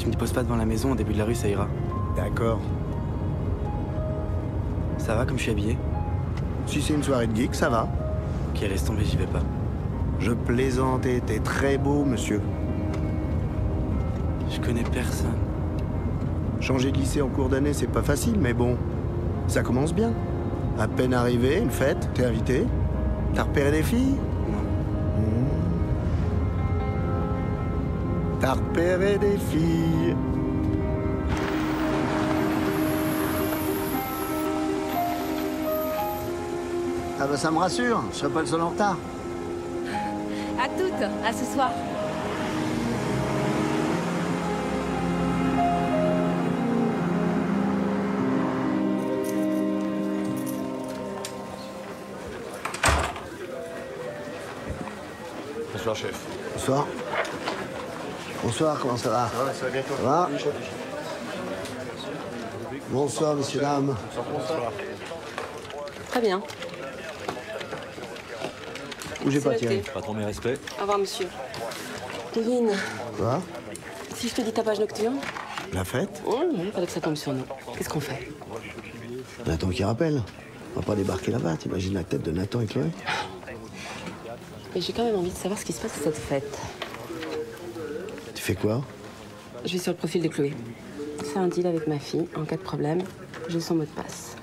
Tu me déposes pas devant la maison, au début de la rue, ça ira. D'accord. Ça va comme je suis habillé? Si c'est une soirée de geek, ça va. Ok, laisse tomber, j'y vais pas. Je plaisantais, t'es très beau, monsieur. Je connais personne. Changer de lycée en cours d'année, c'est pas facile, mais bon, ça commence bien. À peine arrivé, une fête, t'es invité. T'as repéré des filles? Non. T'as repéré des filles. Ah bah ça me rassure, je serai pas le seul en retard. À toutes, à ce soir. Bonsoir, chef. Bonsoir. Bonsoir, comment ça va? Ça va bien, toi? Ça va? Oui, chef. Bonsoir, messieurs, dames. Bonsoir. Très bien. Bougez pas, C'est Thierry. noté. Pas trop mes respects. Au revoir, monsieur. Kevin, Quoi? si je te dis tapage nocturne, La fête? il fallait que ça tombe sur nous. Qu'est-ce qu'on fait? Nathan qui rappelle. On va pas débarquer là-bas, t'imagines la tête de Nathan et Chloé? Mais j'ai quand même envie de savoir ce qui se passe à cette fête. Tu fais quoi? Je vais sur le profil de Chloé. C'est un deal avec ma fille. En cas de problème, j'ai son mot de passe.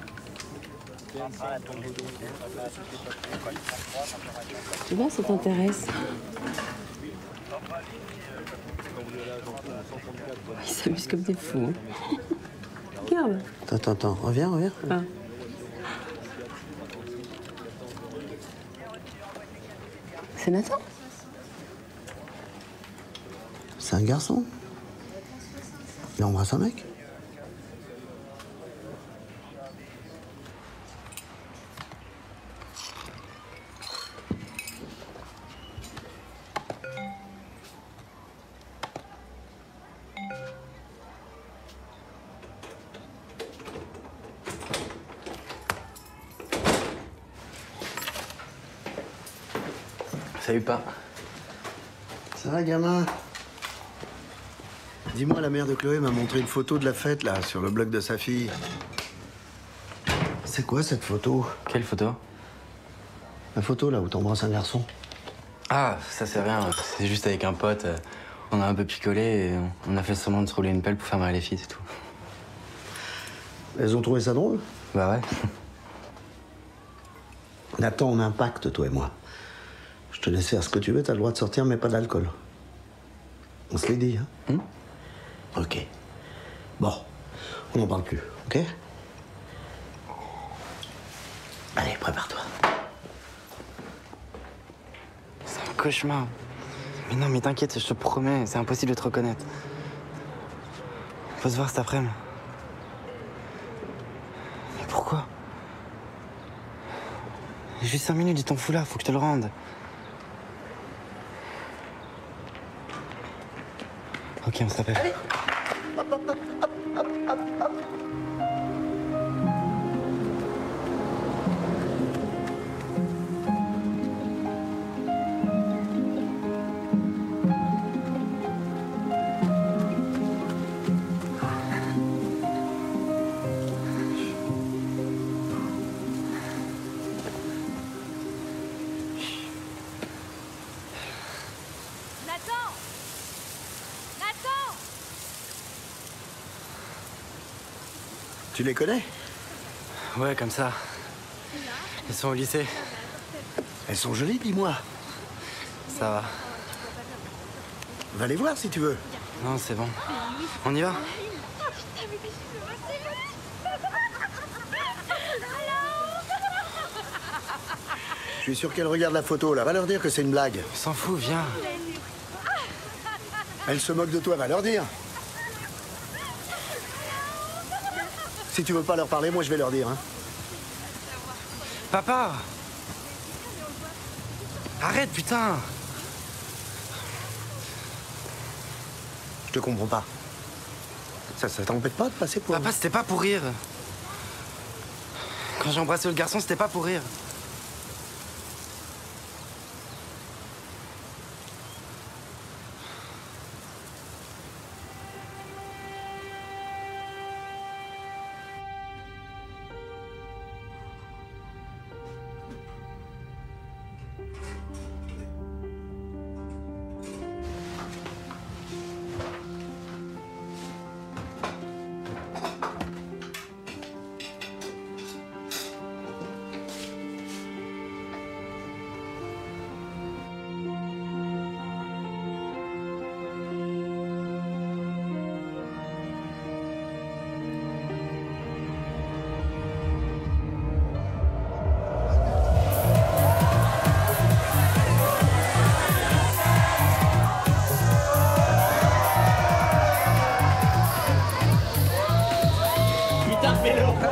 Tu vois, ça t'intéresse. Ils s'amusent comme des fous. Hein. Regarde. Attends, reviens. Ah. C'est Nathan. C'est un garçon. Il embrasse un mec. Salut, pas. Ça va, gamin? Dis-moi, la mère de Chloé m'a montré une photo de la fête, là, sur le blog de sa fille. C'est quoi, cette photo? Quelle photo? La photo, là, où t'embrasses un garçon. Ah, ça c'est rien, c'est juste avec un pote. On a un peu picolé et on a fait semblant de se rouler une pelle pour faire marrer les filles, c'est tout. Elles ont trouvé ça drôle? Bah ouais. Nathan, on a un pacte, toi et moi. Je te laisse faire ce que tu veux, t'as le droit de sortir, mais pas d'alcool. On se l'est dit, hein? Ok. Bon, on n'en parle plus, ok? Allez, prépare-toi. C'est un cauchemar. Mais non, mais t'inquiète, je te promets, c'est impossible de te reconnaître. On peut se voir cet après-midi. Mais pourquoi? J'ai juste 5 minutes de ton foulard, faut que je te le rende. Ok, on s'appelle. Allez. Tu les connais? Ouais, comme ça. Ils sont au lycée. Elles sont jolies, dis-moi. Ça va. Va les voir si tu veux. Non, c'est bon. On y va? Je suis sûr qu'elles regardent la photo, là. Va leur dire que c'est une blague. On s'en fout, viens. Elles se moquent de toi, va leur dire. Si tu veux pas leur parler, moi je vais leur dire, hein. Papa! Arrête, putain! Je te comprends pas. Ça t'embête pas de passer pour... Papa, c'était pas pour rire. Quand j'ai embrassé le garçon, c'était pas pour rire.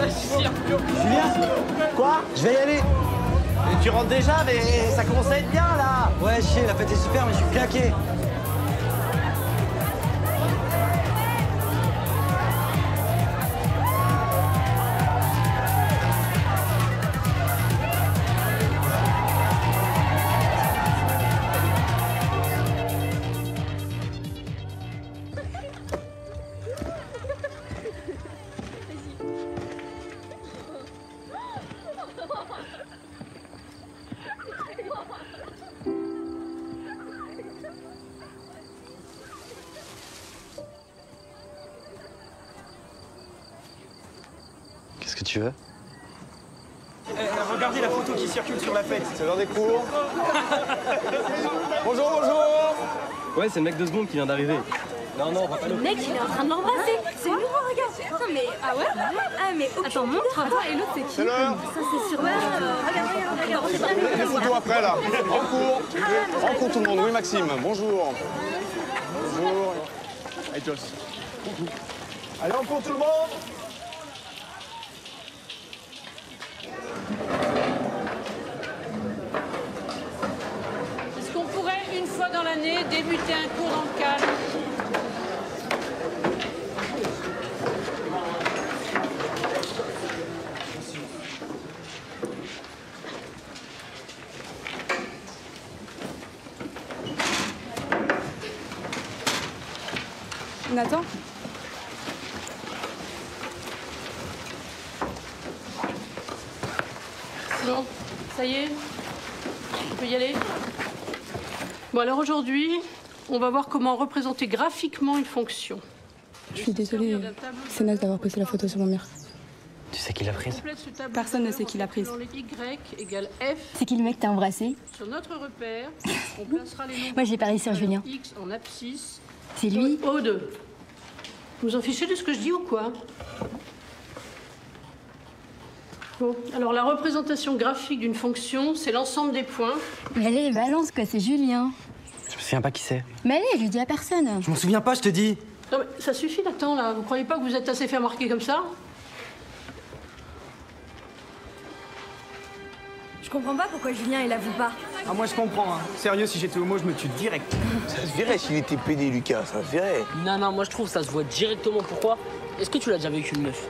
Julien? Quoi? Je vais y aller. Et tu rentres déjà, mais ça commence à être bien là. Ouais, chier, la fête est super, mais je suis claqué. Qu'est-ce que tu veux? Regardez la photo qui circule sur la fête. C'est l'heure des cours. Bonjour, bonjour. Ouais, c'est le mec de seconde qui vient d'arriver. Non, on va pas Le mec, il est en train de l'embrasser. C'est nouveau, regarde. Attends, mais. Ah ouais? Ah, mais. Attends, montre. Attends, et l'autre, c'est qui? C'est l'heure. Ça, c'est sur. Ouais, regarde. C'est pas Les photos après, là. En cours tout le monde. Oui, Maxime. Bonjour. Bonjour. Allez, Joss. Allez, en cours tout le monde. Est-ce qu'on pourrait, une fois dans l'année, débuter un cours dans le calme? Nathan? Bon, ça y est, on peut y aller. Bon, alors aujourd'hui, on va voir comment représenter graphiquement une fonction. Je suis désolée, c'est naze d'avoir posté la photo sur mon mur. Tu sais qui l'a prise? Personne ne sait qui l'a prise. Y égale F. C'est qui le mec que t'as embrassé? Sur notre repère, on placera les nombres. Moi, j'ai parié sur Julien. X en abscisse. C'est lui? O2. Vous en fichez de ce que je dis ou quoi? Bon, alors la représentation graphique d'une fonction, c'est l'ensemble des points. Mais allez, balance quoi, c'est Julien. Je me souviens pas qui c'est. Mais allez, je lui dis à personne. Je m'en souviens pas, je te dis. Non mais ça suffit Nathan là, vous croyez pas que vous êtes assez fait remarquer comme ça? Je comprends pas pourquoi Julien, il avoue pas. Ah, moi je comprends, hein. Sérieux, si j'étais homo, je me tue direct. Ça se verrait s'il était pédé, Lucas, ça se verrait. Non, moi je trouve que ça se voit directement. Pourquoi? Est-ce que tu l'as déjà vécu une meuf?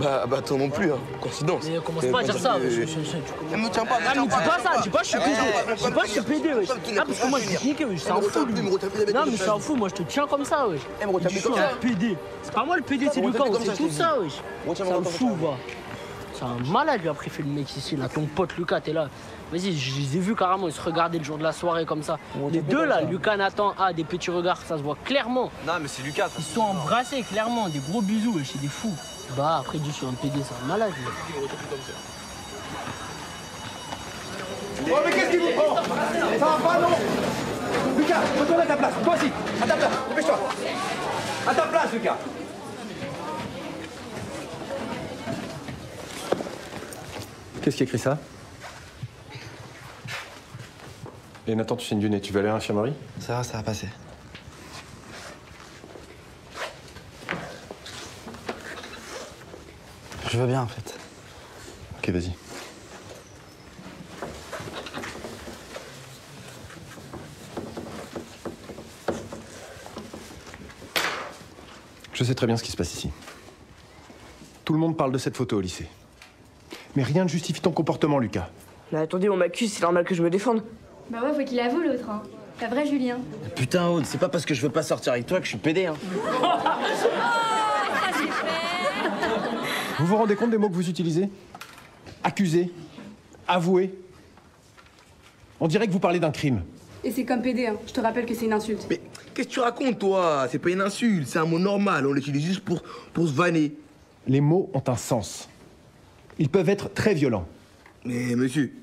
Bah toi non plus, hein. Coïncidence. Mais commence pas à dire ça. Me tiens pas, Ah, mais dis pas ça, dis pas je suis pédé. Dis pas je suis pédé, wesh. Ah, parce que moi je vais te niquer, wesh. C'est un fou, lui. Non, mais c'est un fou, moi je te tiens comme ça, wesh. Je suis un pédé. C'est pas moi le pédé, c'est Lucas, c'est tout ça, wesh. C'est un fou, va. C'est un malade, lui, après, fait le mec ici, là. Ton pote Lucas, t'es là. Vas-y, je les ai vus carrément, ils se regardaient le jour de la soirée comme ça. Les deux là, Lucas, Nathan, des petits regards, ça se voit clairement. Non, mais c'est Lucas. Ils se sont embrassés, clairement, des gros bisous, wesh, c'est des fous. Bah, après, dis, je suis un pédé, c'est un malade, lui. Oh, mais qu'est-ce qu'il vous prend? Ça va pas, non? Lucas, retourne à ta place. Toi aussi, à ta place. Dépêche-toi. À ta place, Lucas. Qu'est-ce qui écrit ça? Et Nathan, tu saignes du nez, tu vas aller à l'infirmerie? Ça va passer. Je veux bien, en fait. Ok, vas-y. Je sais très bien ce qui se passe ici. Tout le monde parle de cette photo au lycée. Mais rien ne justifie ton comportement, Lucas. Mais attendez, on m'accuse, c'est normal que je me défende. Bah ouais, faut qu'il avoue l'autre, hein. La vraie Julien. Putain, Aude, c'est pas parce que je veux pas sortir avec toi que je suis pédé, hein. Vous vous rendez compte des mots que vous utilisez? Accuser, avouer. On dirait que vous parlez d'un crime. Et c'est comme PD, hein. Je te rappelle que c'est une insulte. Mais qu'est-ce que tu racontes, toi? C'est pas une insulte, c'est un mot normal, on l'utilise juste pour se vanner. Les mots ont un sens. Ils peuvent être très violents. Mais monsieur,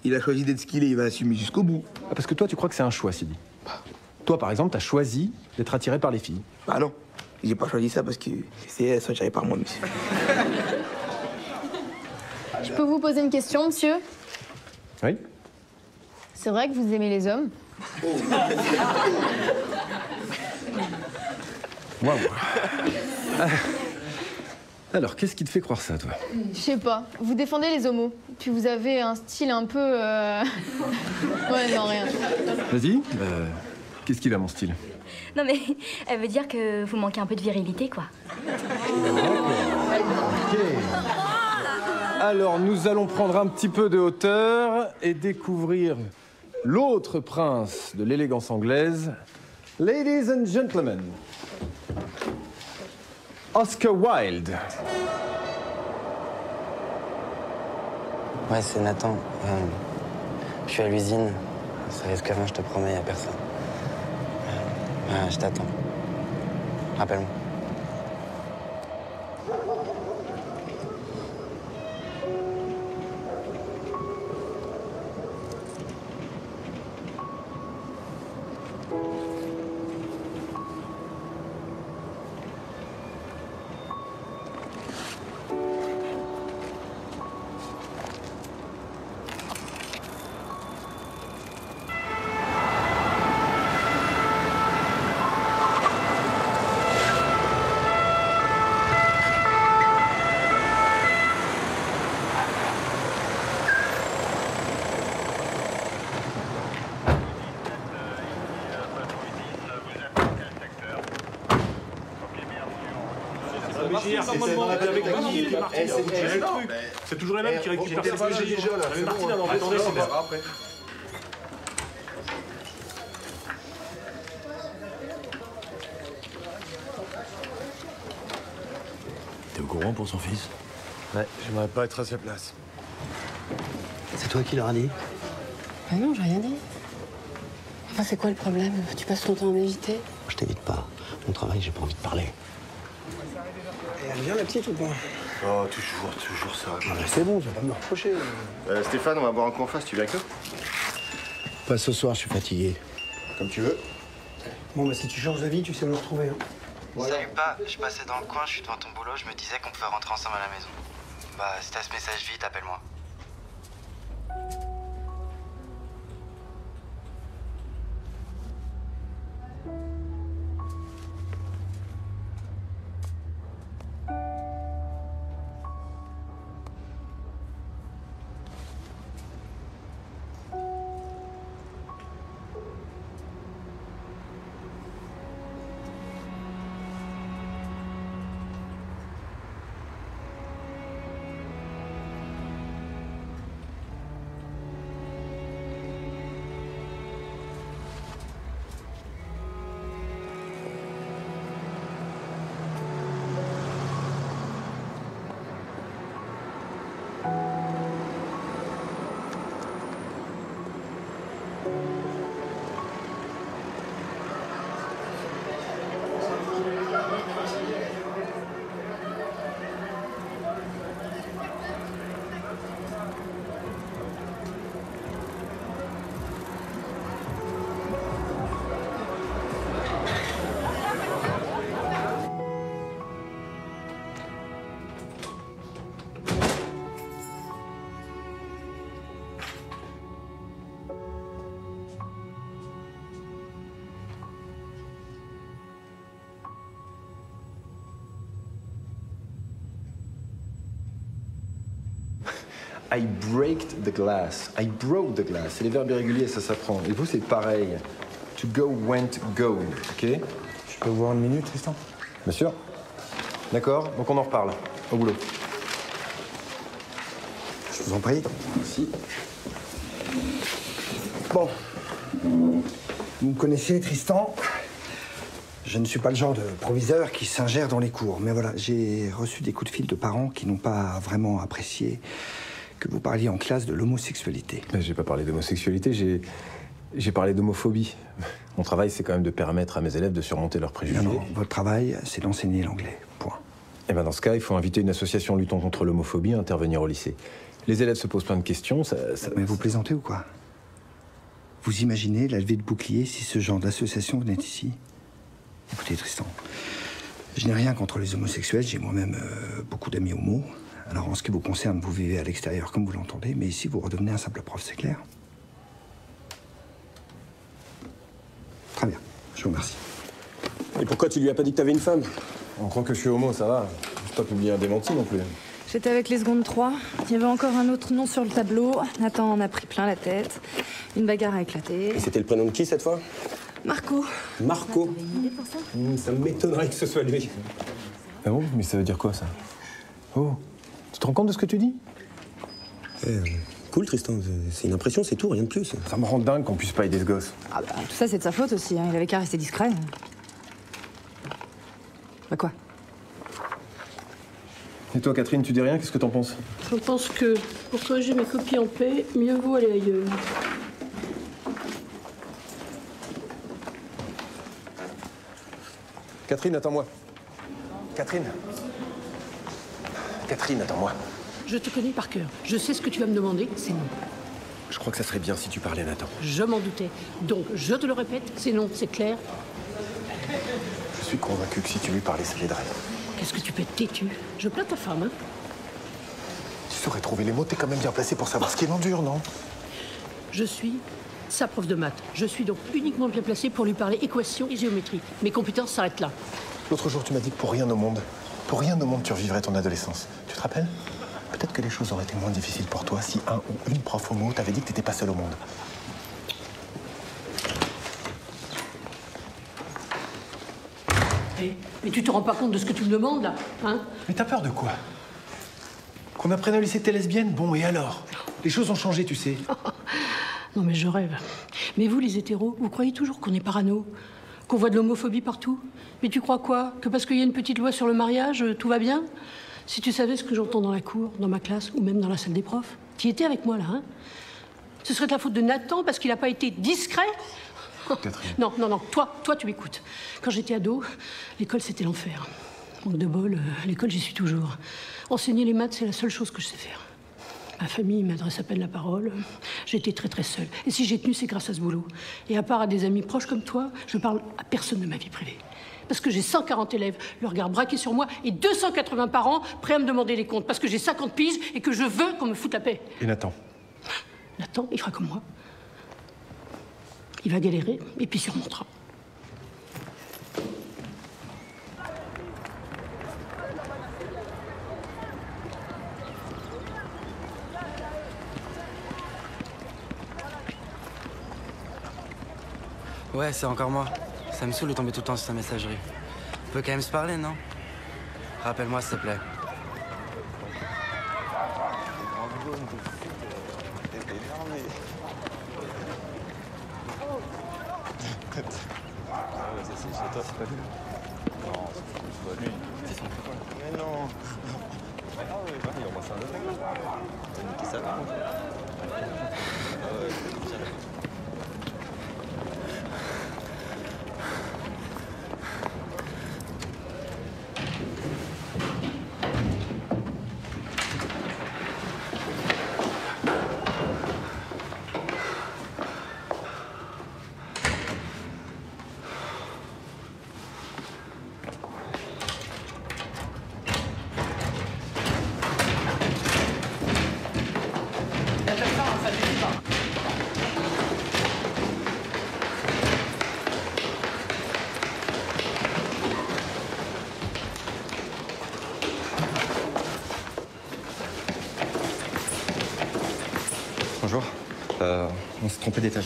il a choisi d'être ce qu'il est, il va assumer jusqu'au bout. Ah, parce que toi, tu crois que c'est un choix, Sidi. Toi, par exemple, t'as choisi d'être attiré par les filles. Bah non, j'ai pas choisi ça parce que c'est elles sont attirées par moi, monsieur. Je peux vous poser une question, monsieur? Oui? C'est vrai que vous aimez les hommes? Waouh. Alors, qu'est-ce qui te fait croire ça, toi? Je sais pas. Vous défendez les homos. Puis vous avez un style un peu... Ouais, non, rien. Vas-y, qu'est-ce qu'il a, mon style? Non mais, elle veut dire que vous manquez un peu de virilité, quoi. Ok. Alors, nous allons prendre un petit peu de hauteur et découvrir l'autre prince de l'élégance anglaise. Ladies and gentlemen, Oscar Wilde. Ouais, c'est Nathan. Je suis à l'usine. Ça risque avant, je te promets, y a personne. Je t'attends. Rappelle-moi. C'est toujours les mêmes qui récupèrent ces sujets. Attendez, c'est bon. Après. T'es au courant pour son fils? Ouais, j'aimerais pas être à sa place. C'est toi qui leur as dit? Ah non, j'ai rien dit. Enfin, c'est quoi le problème? Tu passes ton temps à m'éviter? Je t'évite pas. Mon travail, j'ai pas envie de parler. Et elle vient la petite ou pas? Oh, toujours ça. Ah bah c'est bon, tu vas pas me reprocher. Stéphane, on va boire un coup en face, tu viens avec nous? Pas ce soir, je suis fatigué. Comme tu veux. Bon, bah si tu changes d'avis, tu sais où le retrouver. Hein. Salut, pas. Je passais dans le coin, je suis devant ton boulot, je me disais qu'on pouvait rentrer ensemble à la maison. Bah, si t'as ce message vite, appelle-moi. I breaked the glass. I broke the glass. C'est les verbes irréguliers, ça s'apprend. Et vous, c'est pareil. To go, went, go. OK? Je peux vous voir une minute, Tristan? Bien sûr. D'accord, donc on en reparle. Au boulot. Je vous en prie. Merci. Bon. Vous me connaissez, Tristan. Je ne suis pas le genre de proviseur qui s'ingère dans les cours. Mais voilà, j'ai reçu des coups de fil de parents qui n'ont pas vraiment apprécié que vous parliez en classe de l'homosexualité. J'ai pas parlé d'homosexualité, j'ai parlé d'homophobie. Mon travail, c'est quand même de permettre à mes élèves de surmonter leurs préjugés. Non, votre travail, c'est d'enseigner l'anglais. Point. Et ben dans ce cas, il faut inviter une association luttant contre l'homophobie à intervenir au lycée. Les élèves se posent plein de questions, Mais vous plaisantez ou quoi? Vous imaginez la levée de bouclier si ce genre d'association venait ici? Écoutez, Tristan, je n'ai rien contre les homosexuels, j'ai moi-même beaucoup d'amis homos. Alors, en ce qui vous concerne, vous vivez à l'extérieur comme vous l'entendez, mais ici, vous redevenez un simple prof, c'est clair? Très bien, je vous remercie. Et pourquoi tu lui as pas dit que t'avais une femme? On croit que je suis homo, ça va. Pas publié un démenti non plus. J'étais avec les secondes 3. Il y avait encore un autre nom sur le tableau. Nathan en a pris plein la tête. Une bagarre a éclaté. Et c'était le prénom de qui cette fois? Marco. Marco. T'avais une idée pour ça? Ça m'étonnerait que ce soit lui. Ah bon? Mais ça veut dire quoi, ça? Oh, tu te rends compte de ce que tu dis? Cool, Tristan. C'est une impression, c'est tout, rien de plus. Ça me rend dingue qu'on puisse pas aider ce gosse. Ah bah, tout ça, c'est de sa faute aussi. Hein. Il avait qu'à rester discret. Bah quoi? Et toi, Catherine, tu dis rien? Qu'est-ce que t'en penses? Je pense que pour corriger mes copies en paix, mieux vaut aller ailleurs. Catherine, attends-moi. Catherine. Catherine, attends-moi. Je te connais par cœur. Je sais ce que tu vas me demander, c'est non. Je crois que ça serait bien si tu parlais à Nathan. Je m'en doutais. Donc, je te le répète, c'est non, c'est clair. Je suis convaincu que si tu lui parlais, ça l'aiderait. Qu'est-ce que tu peux être têtu? Je plains ta femme, hein? Tu saurais trouver les mots, t'es quand même bien placé pour savoir ce qui l'endure, non? Je suis sa prof de maths. Je suis donc uniquement bien placée pour lui parler équation et géométrie. Mes compétences s'arrêtent là. L'autre jour, tu m'as dit que pour rien au monde, tu revivrais ton adolescence. Tu te rappelles? Peut-être que les choses auraient été moins difficiles pour toi si un ou une prof homo t'avait dit que t'étais pas seul au monde. Mais tu te rends pas compte de ce que tu me demandes, là, hein? Mais t'as peur de quoi? Qu'on apprenne au lycée que t'es lesbienne? Bon, et alors? Les choses ont changé, tu sais. Non, mais je rêve. Mais vous, les hétéros, vous croyez toujours qu'on est parano? Qu'on voit de l'homophobie partout? Mais tu crois quoi? Que parce qu'il y a une petite loi sur le mariage, tout va bien? Si tu savais ce que j'entends dans la cour, dans ma classe, ou même dans la salle des profs, tu étais avec moi, là, hein? Ce serait de la faute de Nathan parce qu'il n'a pas été discret? Catherine. Non, toi, tu m'écoutes. Quand j'étais ado, l'école, c'était l'enfer. Manque de bol, à l'école, j'y suis toujours. Enseigner les maths, c'est la seule chose que je sais faire. Ma famille m'adresse à peine la parole. J'étais très, très seule. Et si j'ai tenu, c'est grâce à ce boulot. Et à part à des amis proches comme toi, je parle à personne de ma vie privée. Parce que j'ai 140 élèves, le regard braqué sur moi, et 280 parents prêts à me demander des comptes. Parce que j'ai 50 piges et que je veux qu'on me foute la paix. Et Nathan? Nathan, il fera comme moi. Il va galérer, et puis surmontera. Ouais, c'est encore moi. Ça me saoule de tomber tout le temps sur ta messagerie. On peut quand même se parler, non? Rappelle-moi, s'il te plaît. Mais non. On va faire le mec. T'as niqué ça là. Bonjour. On s'est trompé d'étage.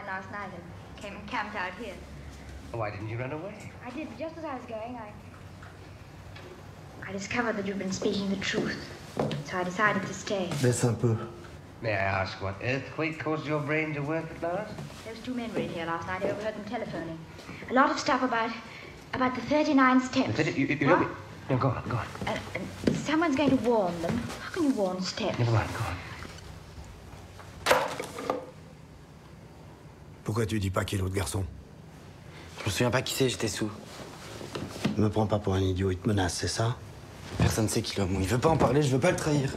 Last night and came and camped out here. Why didn't you run away? I did. Just as I was going, I discovered that you've been speaking the truth. So I decided to stay. Laisse un peu. May I ask what earthquake caused your brain to work at last? Those two men were in here last night. I overheard them telephoning. A lot of stuff about the 39 steps. You know me? No, go on, go on. And someone's going to warn them. How can you warn steps? Never mind, go on. Pourquoi tu dis pas qui est l'autre garçon? Je me souviens pas qui c'est, j'étais sous. Me prends pas pour un idiot, il te menace, c'est ça? Personne sait qui l'homme. Il veut pas en parler, je veux pas le trahir.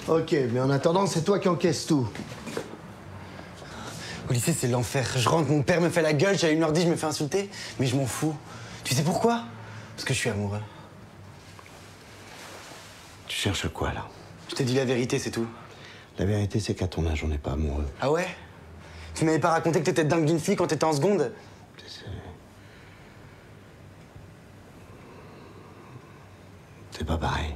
Ok, mais en attendant, c'est toi qui encaisses tout. Au lycée, c'est l'enfer. Je rentre, mon père me fait la gueule, j'ai 1h10, je me fais insulter. Mais je m'en fous. Tu sais pourquoi? Parce que je suis amoureux. Tu cherches quoi, là? Je t'ai dit la vérité, c'est tout. La vérité, c'est qu'à ton âge, on n'est pas amoureux. Ah ouais? Tu m'avais pas raconté que t'étais dingue d'une fille quand t'étais en seconde? C'est pas pareil.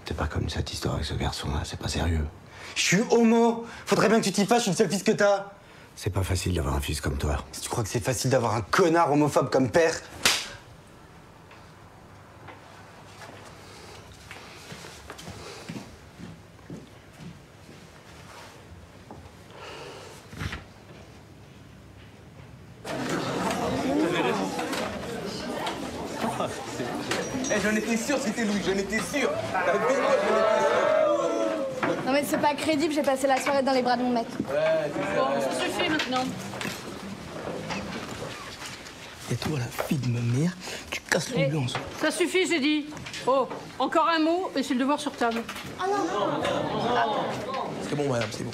C'est pas comme cette histoire avec ce garçon-là, c'est pas sérieux. Je suis homo! Faudrait bien que tu t'y fasses, je suis le seul fils que t'as! C'est pas facile d'avoir un fils comme toi. Si tu crois que c'est facile d'avoir un connard homophobe comme père... Eh, j'en étais sûr, c'était Louis, j'en étais sûr. Non mais c'est pas crédible, j'ai passé la soirée dans les bras de mon mec. Bon, ça suffit maintenant. Et toi, la fille de ma mère, tu casses l'ambiance. Ça suffit, j'ai dit. Oh, encore un mot et c'est le devoir sur table. Ah non. C'est bon, madame, c'est bon.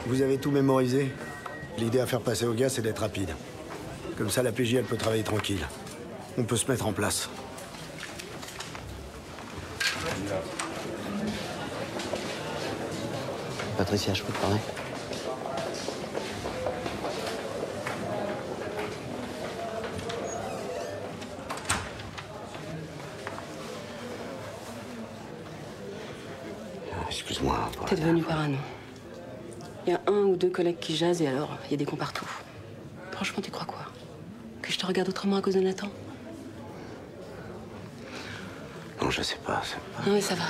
Vous avez tout mémorisé? L'idée à faire passer au gars, c'est d'être rapide. Comme ça, la PJ, elle peut travailler tranquille. On peut se mettre en place. Patricia, je peux te parler? Excuse-moi. T'es devenu parano. Il y a 1 ou 2 collègues qui jasent et alors, il y a des cons partout. Franchement, tu crois quoi? Que je te regarde autrement à cause de Nathan? Non, je sais pas. Non mais ça va.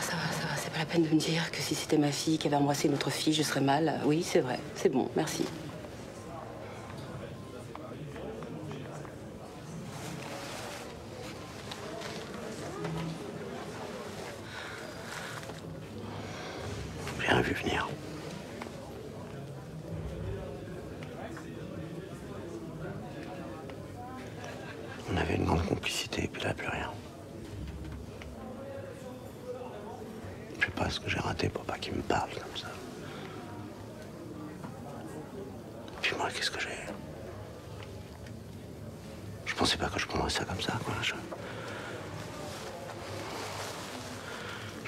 C'est pas la peine de me dire que si c'était ma fille qui avait embrassé une autre fille, je serais mal. Oui, c'est vrai. C'est bon, merci. J'ai rien vu venir. On avait une grande complicité, et puis là, plus rien. Je sais pas ce que j'ai raté pour pas qu'il me parle comme ça. Puis moi, qu'est-ce que j'ai? Je pensais pas que je prendrais ça comme ça, quoi. Je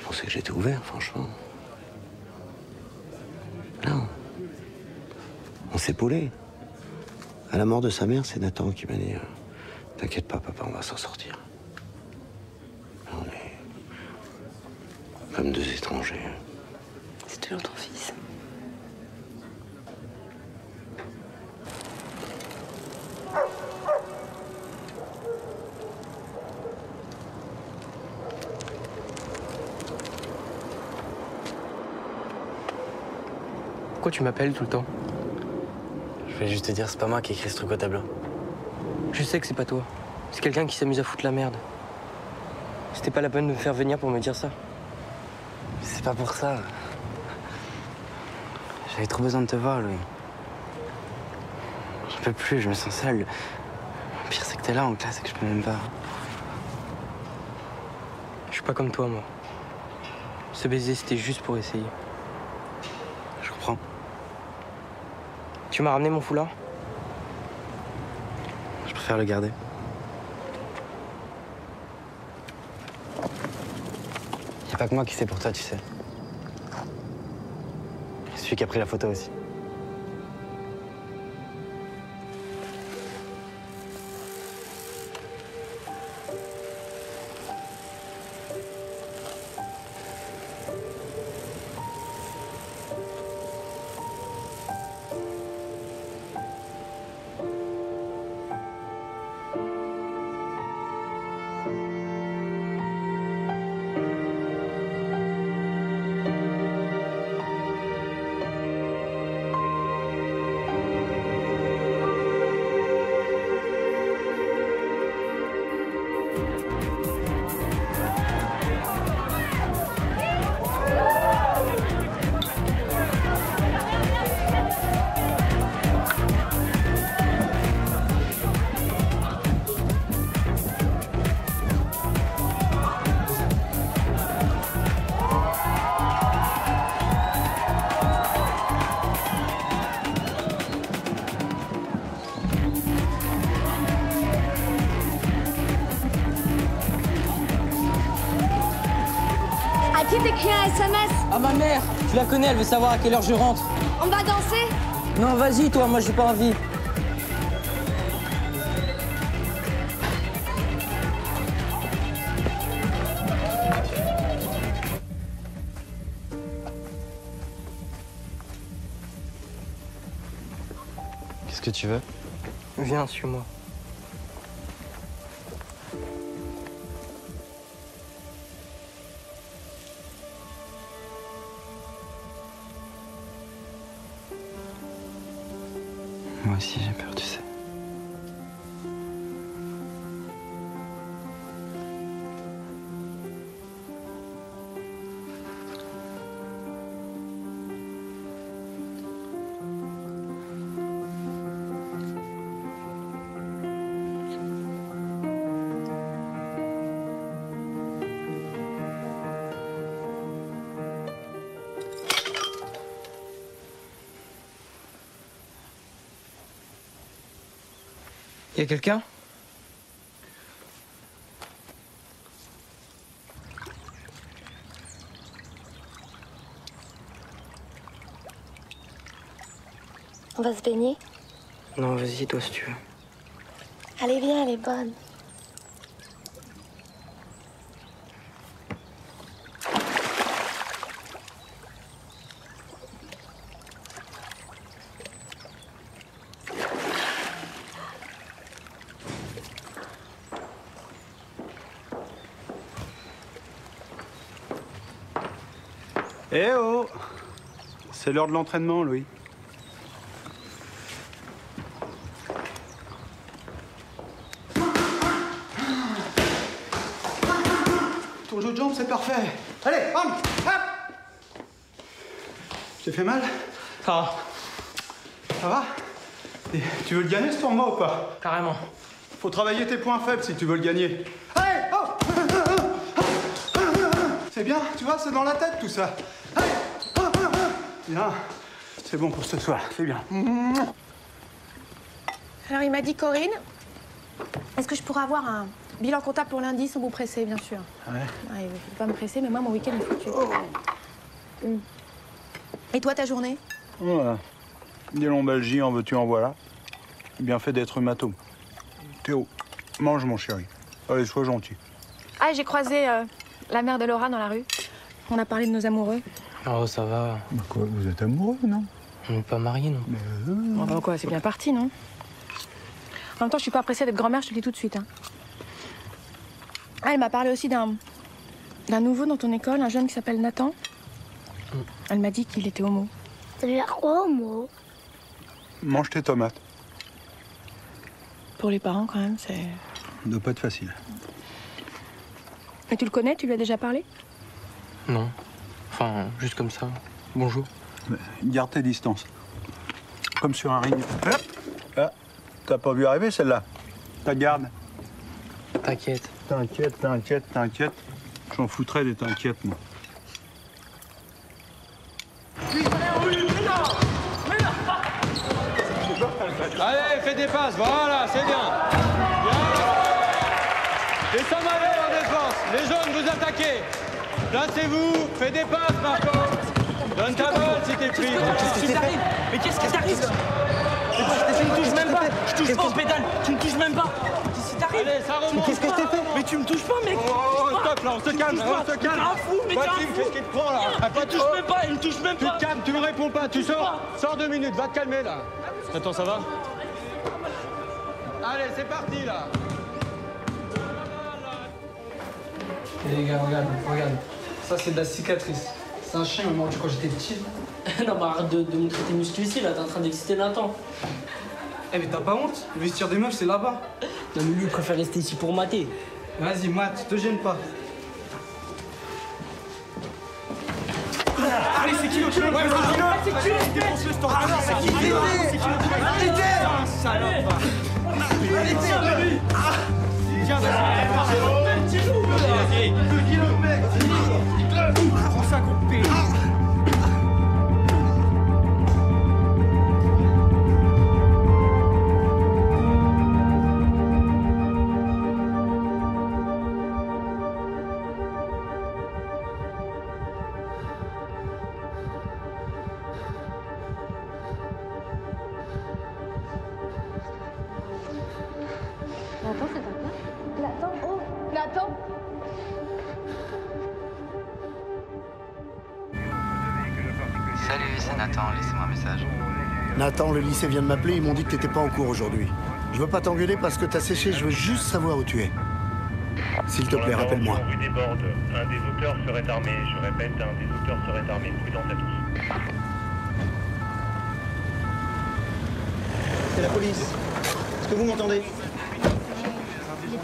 pensais que j'étais ouvert, franchement. Non. On s'est épaulé. À la mort de sa mère, c'est Nathan qui m'a dit t'inquiète pas, papa, on va s'en sortir. On est comme 2 étrangers. C'est toujours ton fils. Pourquoi tu m'appelles tout le temps? Je voulais juste te dire, c'est pas moi qui ai écrit ce truc au tableau. Je sais que c'est pas toi. C'est quelqu'un qui s'amuse à foutre la merde. C'était pas la peine de me faire venir pour me dire ça. C'est pas pour ça. J'avais trop besoin de te voir, Louis. J'en peux plus, je me sens seul. Le pire, c'est que t'es là en classe et que je peux même pas. Je suis pas comme toi, moi. Ce baiser, c'était juste pour essayer. Je comprends. Tu m'as ramené mon foulard? Je préfère le garder. Y a pas que moi qui sais pour toi, tu sais. C'est celui qui a pris la photo aussi. qui t'écrit un SMS? Ah, ma mère, tu la connais, elle veut savoir à quelle heure je rentre. On va danser? Non, vas-y, toi, moi j'ai pas envie. Qu'est-ce que tu veux? Viens, suis-moi. Moi aussi j'ai peur, tu sais. Y a quelqu'un? On va se baigner? Non, vas-y, toi, si tu veux. Allez, viens, elle est bonne. Eh oh! C'est l'heure de l'entraînement, Louis. Ton jeu de jambes, c'est parfait. Allez, bam! Hop! T'es fait mal? Ça va. Ça va? Et tu veux le gagner, ce tournoi, ou pas? Carrément. Faut travailler tes points faibles si tu veux le gagner. Allez! Oh! C'est bien, tu vois, c'est dans la tête, tout ça. Allez! Bien. C'est bon pour ce soir, c'est bien. Alors, il m'a dit, Corinne, est-ce que je pourrais avoir un bilan comptable pour lundi sans vous presser, bien sûr? Ouais. Il ne faut pas me presser, mais moi, mon week-end est foutu. Et toi, ta journée? Voilà. Des lombalgies, en veux-tu, en voilà. Bien fait d'être rhumatome. Théo, mange, mon chéri. Allez, sois gentil. Ah, j'ai croisé la mère de Laura dans la rue. On a parlé de nos amoureux. Oh, ça va. Bah quoi, vous êtes amoureux, non? On n'est pas mariés, non? Oh, bah quoi, c'est bien parti, non? En même temps, je suis pas pressée d'être grand-mère, je te le dis tout de suite. Hein. Ah, elle m'a parlé aussi d'un nouveau dans ton école, un jeune qui s'appelle Nathan. Elle m'a dit qu'il était homo. Ça veut dire quoi, homo? Mange tes tomates. Pour les parents, quand même, c'est... Ça doit pas être facile. Mais tu le connais? Tu lui as déjà parlé? Non. Enfin, juste comme ça. Bonjour. Mais garde tes distances. Comme sur un ring. Hop. Ah, t'as pas vu arriver celle-là? Ta garde. T'inquiète. T'inquiète. J'en foutrais des t'inquiètes, moi. Allez, fais des passes, voilà, c'est bien. Et ça m'allait en défense. Les jaunes, vous attaquez. Placez-vous, fais des passes, Marco. Donne ta balle si t'es pris. Qu'est-ce qui t'arrive? Mais qu'est-ce qui t'arrive? Tu me touches même pas. Je touche pas aux pédales. Tu me touches même pas. Qu'est-ce qui t'arrive? Allez, ça remonte. Qu'est-ce que je t'ai fait? Mais tu me touches pas, mec. Oh, stop là, on se calme, on se calme. T'es un fou, mais t'es un fou. Qu'est-ce qu'il te prend là? Il me touche même pas, il me touche même pas. Tu te calmes, tu me réponds pas, tu sors. Sors 2 minutes, va te calmer là. Attends, ça va? Allez, c'est parti là. Les gars, regarde. Ça, c'est de la cicatrice. C'est un chien, il m'a mordu quand j'étais petit. Non, bah arrête de montrer tes muscles ici, là, t'es en train d'exciter Nathan. Eh, mais t'as pas honte? Le vestiaire des meufs, c'est là-bas. Non, mais lui, il préfère rester ici pour mater. Vas-y, mate, te gêne pas. Allez, c'est qui le cul? Ouais, c'est qui le défonce-le, ce temps-là. C'est qui le arrêtez! Salope! Arrêtez! Tiens, vas-y. 2 kilos, mec! Prends ça, gros P! Nathan? Salut, c'est Nathan, laissez-moi un message. Nathan, le lycée vient de m'appeler, ils m'ont dit que t'étais pas en cours aujourd'hui. Je veux pas t'engueuler parce que t'as séché, je veux juste savoir où tu es. S'il te plaît, rappelle-moi. Rue des Bordes, un des auteurs serait armé. Je répète, un des auteurs serait armé. Prudence à tous. C'est la police. Est-ce que vous m'entendez?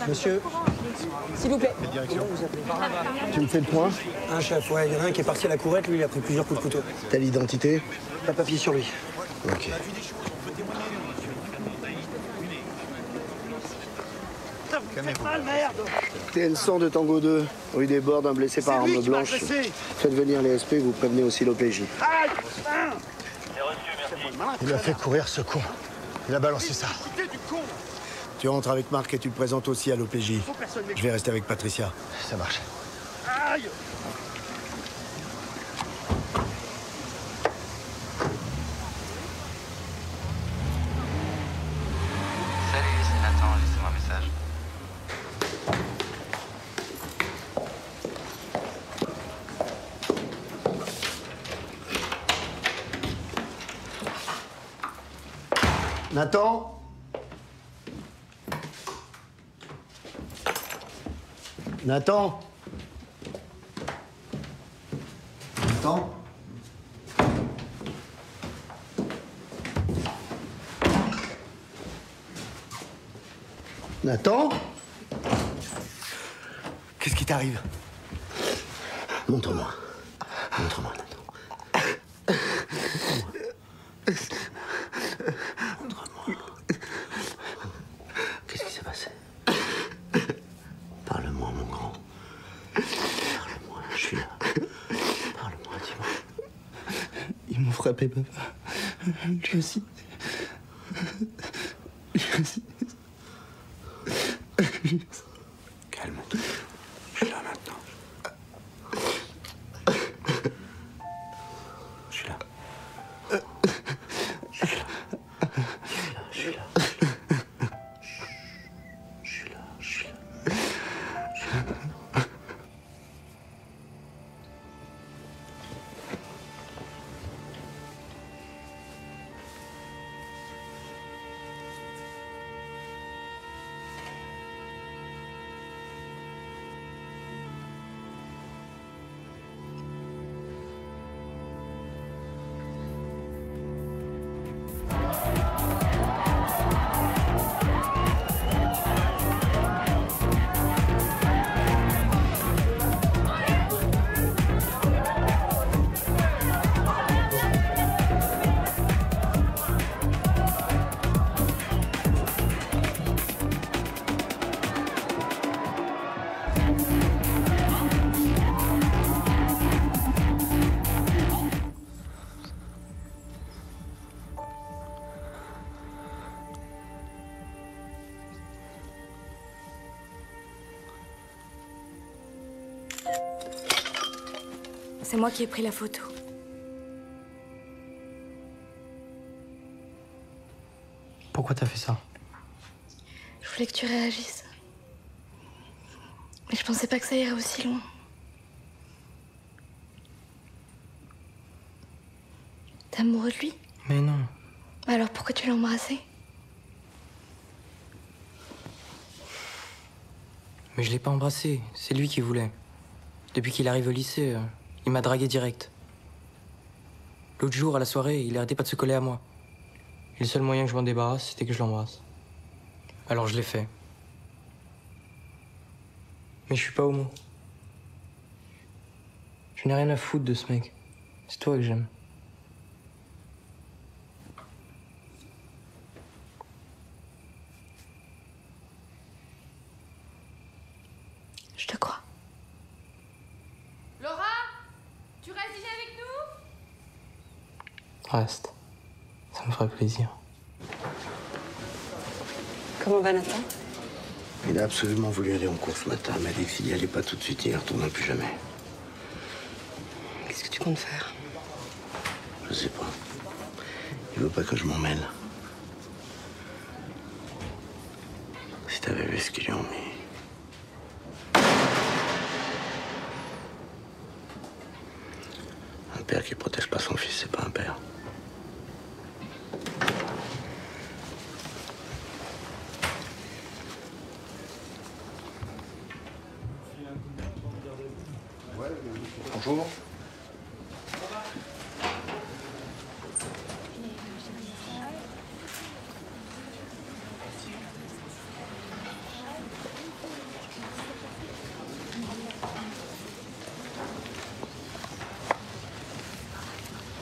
Monsieur? S'il vous plaît. Tu me fais le point? Un chef, ouais. Il y en a un qui est parti à la courette, lui, il a pris plusieurs coups de couteau. T'as l'identité? Pas papier sur lui. Ok. TN100 de Tango 2, rue des Bordes, un blessé par arme blanche. Faites venir les SP, vous prévenez aussi l'OPJ. Il lui a fait courir ce con. Il a balancé ça. Tu rentres avec Marc et tu te présentes aussi à l'OPJ. Je vais rester avec Patricia. Ça marche. Aïe! Salut, c'est Nathan, laissez-moi un message. Nathan? Nathan? Nathan? Nathan? Qu'est-ce qui t'arrive? Montre-moi. Montre-moi, Nathan. Montre-moi. Qu'est-ce qui s'est passé? Parle-moi, mon grand. Parle-moi, je suis là. Parle-moi, dis-moi. Ils m'ont frappé, papa. Lui aussi. Lui aussi. Calme-toi. Je suis là maintenant. Je suis là. Je suis là. Je suis là. Je suis là. Je suis là. Je suis là. C'est moi qui ai pris la photo. Pourquoi t'as fait ça? Je voulais que tu réagisses. Mais je pensais pas que ça irait aussi loin. T'es amoureux de lui? Mais non. Alors pourquoi tu l'as embrassé? Mais je l'ai pas embrassé, c'est lui qui voulait. Depuis qu'il arrive au lycée, il m'a dragué direct. L'autre jour, à la soirée, il arrêtait pas de se coller à moi. Et le seul moyen que je m'en débarrasse, c'était que je l'embrasse. Alors je l'ai fait. Mais je suis pas homo. Je n'ai rien à foutre de ce mec. C'est toi que j'aime. Je te crois. Laura, tu restes dîner avec nous? Reste. Ça me ferait plaisir. Comment va Nathan? Il a absolument voulu aller en cours ce matin. Il m'a dit que s'il n'y allait pas tout de suite, il ne retournera plus jamais. Qu'est-ce que tu comptes faire? Je sais pas. Il veut pas que je m'en mêle. Si t'avais vu ce qu'ils lui ont mis. père qui protège pas son fils, c'est pas un père. Bonjour.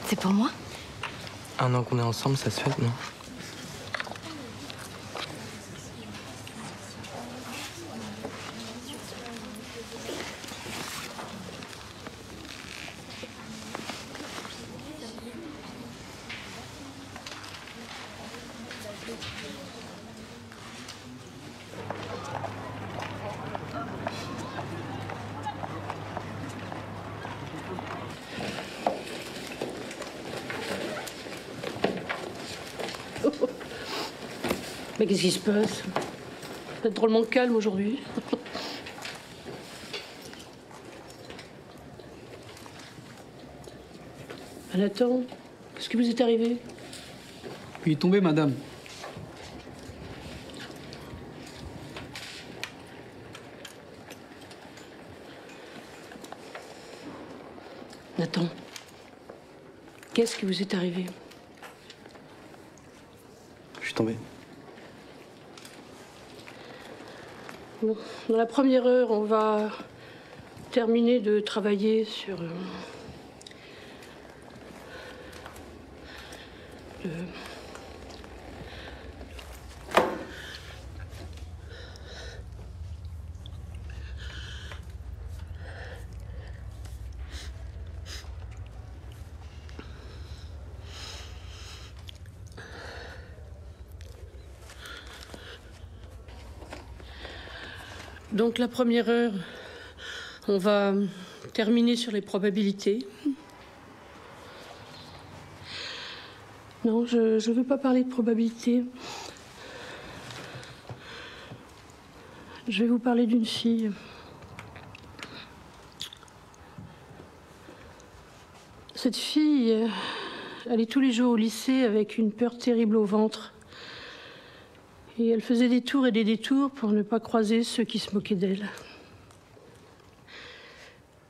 C'est pour moi? Un an qu'on est ensemble, ça se fait, non? Mais qu'est-ce qui se passe? Vous êtes drôlement calme aujourd'hui. Nathan, qu'est-ce qui vous est arrivé? Il est tombé, madame. Nathan, qu'est-ce qui vous est arrivé? Je suis tombé. Bon, dans la première heure, on va terminer de travailler sur Donc la première heure, on va terminer sur les probabilités. Non, je ne veux pas parler de probabilités. Je vais vous parler d'une fille. Cette fille, elle est tous les jours au lycée avec une peur terrible au ventre. Et elle faisait des tours et des détours pour ne pas croiser ceux qui se moquaient d'elle.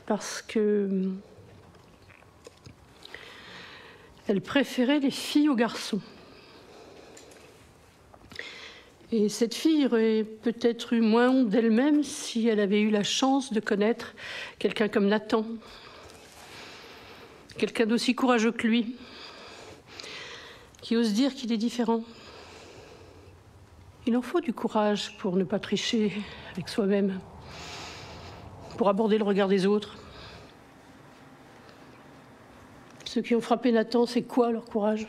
Parce que elle préférait les filles aux garçons. Et cette fille aurait peut-être eu moins honte d'elle-même si elle avait eu la chance de connaître quelqu'un comme Nathan. Quelqu'un d'aussi courageux que lui, qui ose dire qu'il est différent. Il en faut du courage pour ne pas tricher avec soi-même, pour aborder le regard des autres. Ceux qui ont frappé Nathan, c'est quoi leur courage?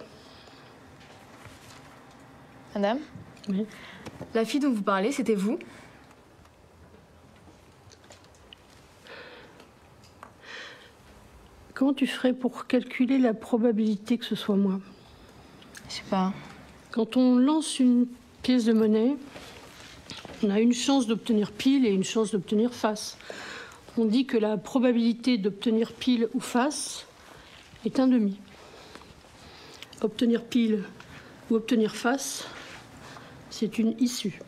Madame? Oui. La fille dont vous parlez, c'était vous? Comment tu ferais pour calculer la probabilité que ce soit moi? Je sais pas. Quand on lance une pièce de monnaie, on a une chance d'obtenir pile et une chance d'obtenir face. On dit que la probabilité d'obtenir pile ou face est 1/2. Obtenir pile ou obtenir face, c'est une issue.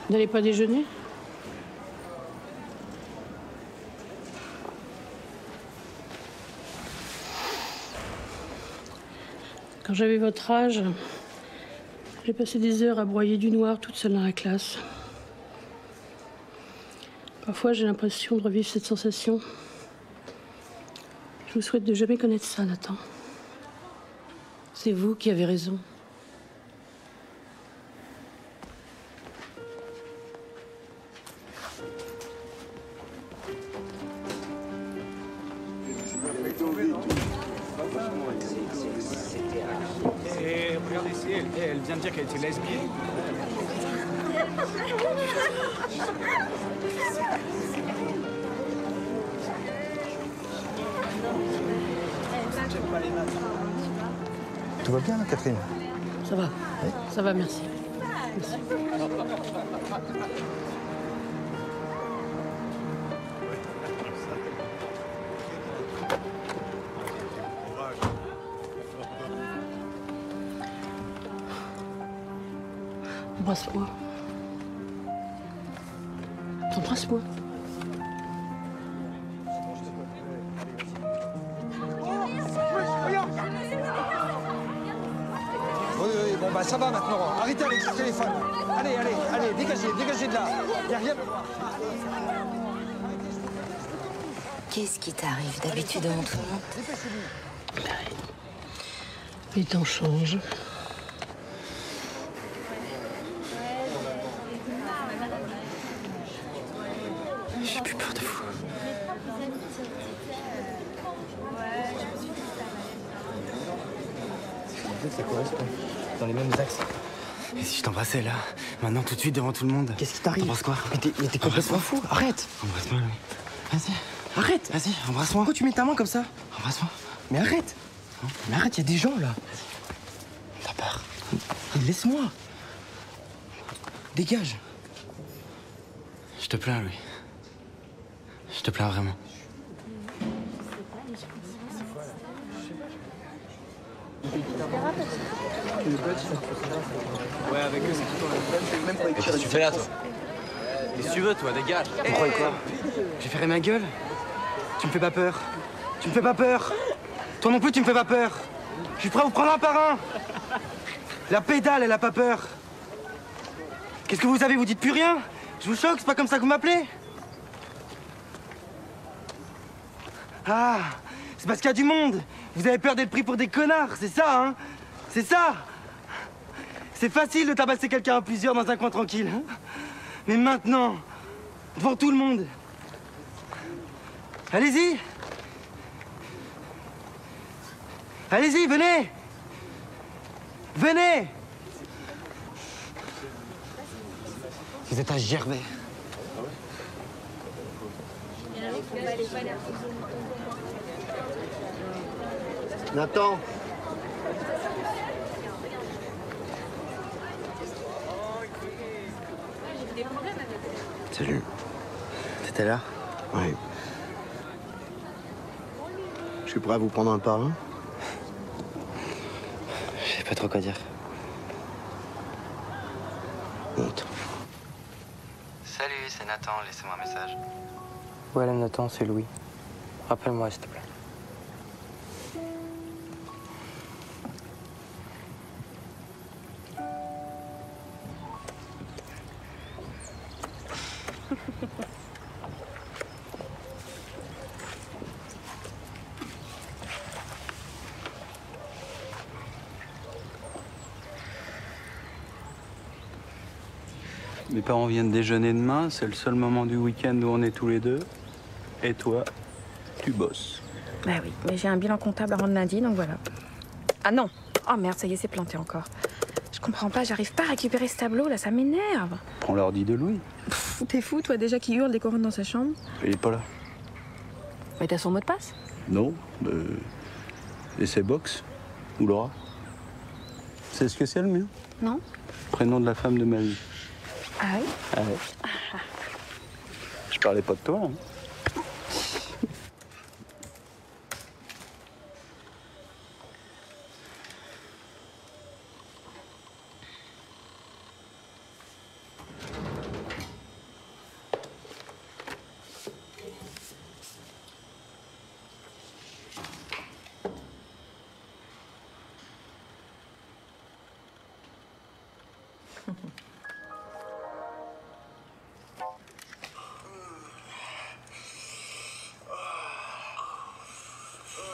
Vous n'allez pas déjeuner? Quand j'avais votre âge, j'ai passé des heures à broyer du noir toute seule dans la classe. Parfois, j'ai l'impression de revivre cette sensation. Je vous souhaite de jamais connaître ça, Nathan. C'est vous qui avez raison. Et regardez ici, elle vient de dire qu'elle était lesbienne. Tout va bien, Catherine? Ça va. Oui. Ça va, merci. Merci. Embrasse-moi. Embrasse-moi. Oui, bon, bah ça va maintenant. Arrêtez avec ce téléphone. Allez, dégagez de là. Y a rien. Qu'est-ce qui t'arrive d'habitude devant tout le monde? Les temps changent. J'ai plus peur de vous. Ça correspond. Dans les mêmes axes. Et si je t'embrassais là, maintenant tout de suite devant tout le monde? Qu'est-ce qui t'arrive? Embrasse quoi? Mais t'es complètement fou, arrête! Embrasse-moi, Louis. Vas-y. Arrête! Vas-y, embrasse-moi. Pourquoi tu mets ta main comme ça? Embrasse-moi. Mais arrête! Mais arrête, y a des gens là! T'as peur? Laisse-moi! Dégage! Je te plains, Louis. Je te plains vraiment. Ouais, avec eux, c'est tout le même Mais qu'est-ce que tu fais là, toi? Qu'est-ce que tu veux, toi? Dégage! Pourquoi quoi? J'ai fermé ma gueule? Tu me fais pas peur? Tu me fais pas peur? Toi non plus, tu me fais pas peur? Je suis prêt à vous prendre un par un! La pédale, elle a pas peur! Qu'est-ce que vous avez? Vous dites plus rien? Je vous choque? C'est pas comme ça que vous m'appelez? Ah! C'est parce qu'il y a du monde! Vous avez peur d'être pris pour des connards, c'est ça, hein? C'est ça! C'est facile de tabasser quelqu'un à plusieurs dans un coin tranquille. Hein? Mais maintenant, devant tout le monde, allez-y! Allez-y, venez! Venez! Vous êtes un Gervais. Nathan! Salut. T'étais là? Oui. Je suis prêt à vous prendre un par un. Je sais pas trop quoi dire. Honte. Salut, c'est Nathan, laissez-moi un message. Voilà, Nathan, c'est Louis. Rappelle-moi, s'il te plaît. Mes parents viennent déjeuner demain, c'est le seul moment du week-end où on est tous les deux. Et toi, tu bosses. Bah oui, mais j'ai un bilan comptable à rendre lundi, donc voilà. Ah non! Oh merde, ça y est, c'est planté encore. Je comprends pas, j'arrive pas à récupérer ce tableau, là, ça m'énerve. Prends l'ordi de Louis. T'es fou, toi, déjà qui hurle des couronnes dans sa chambre? Il est pas là. Mais t'as son mot de passe? Non. Et c'est Box? Ou Laura? C'est ce que c'est le mien? Non. Prénom de la femme de ma vie. Ah oui? Ah ouais. Je parlais pas de toi, hein.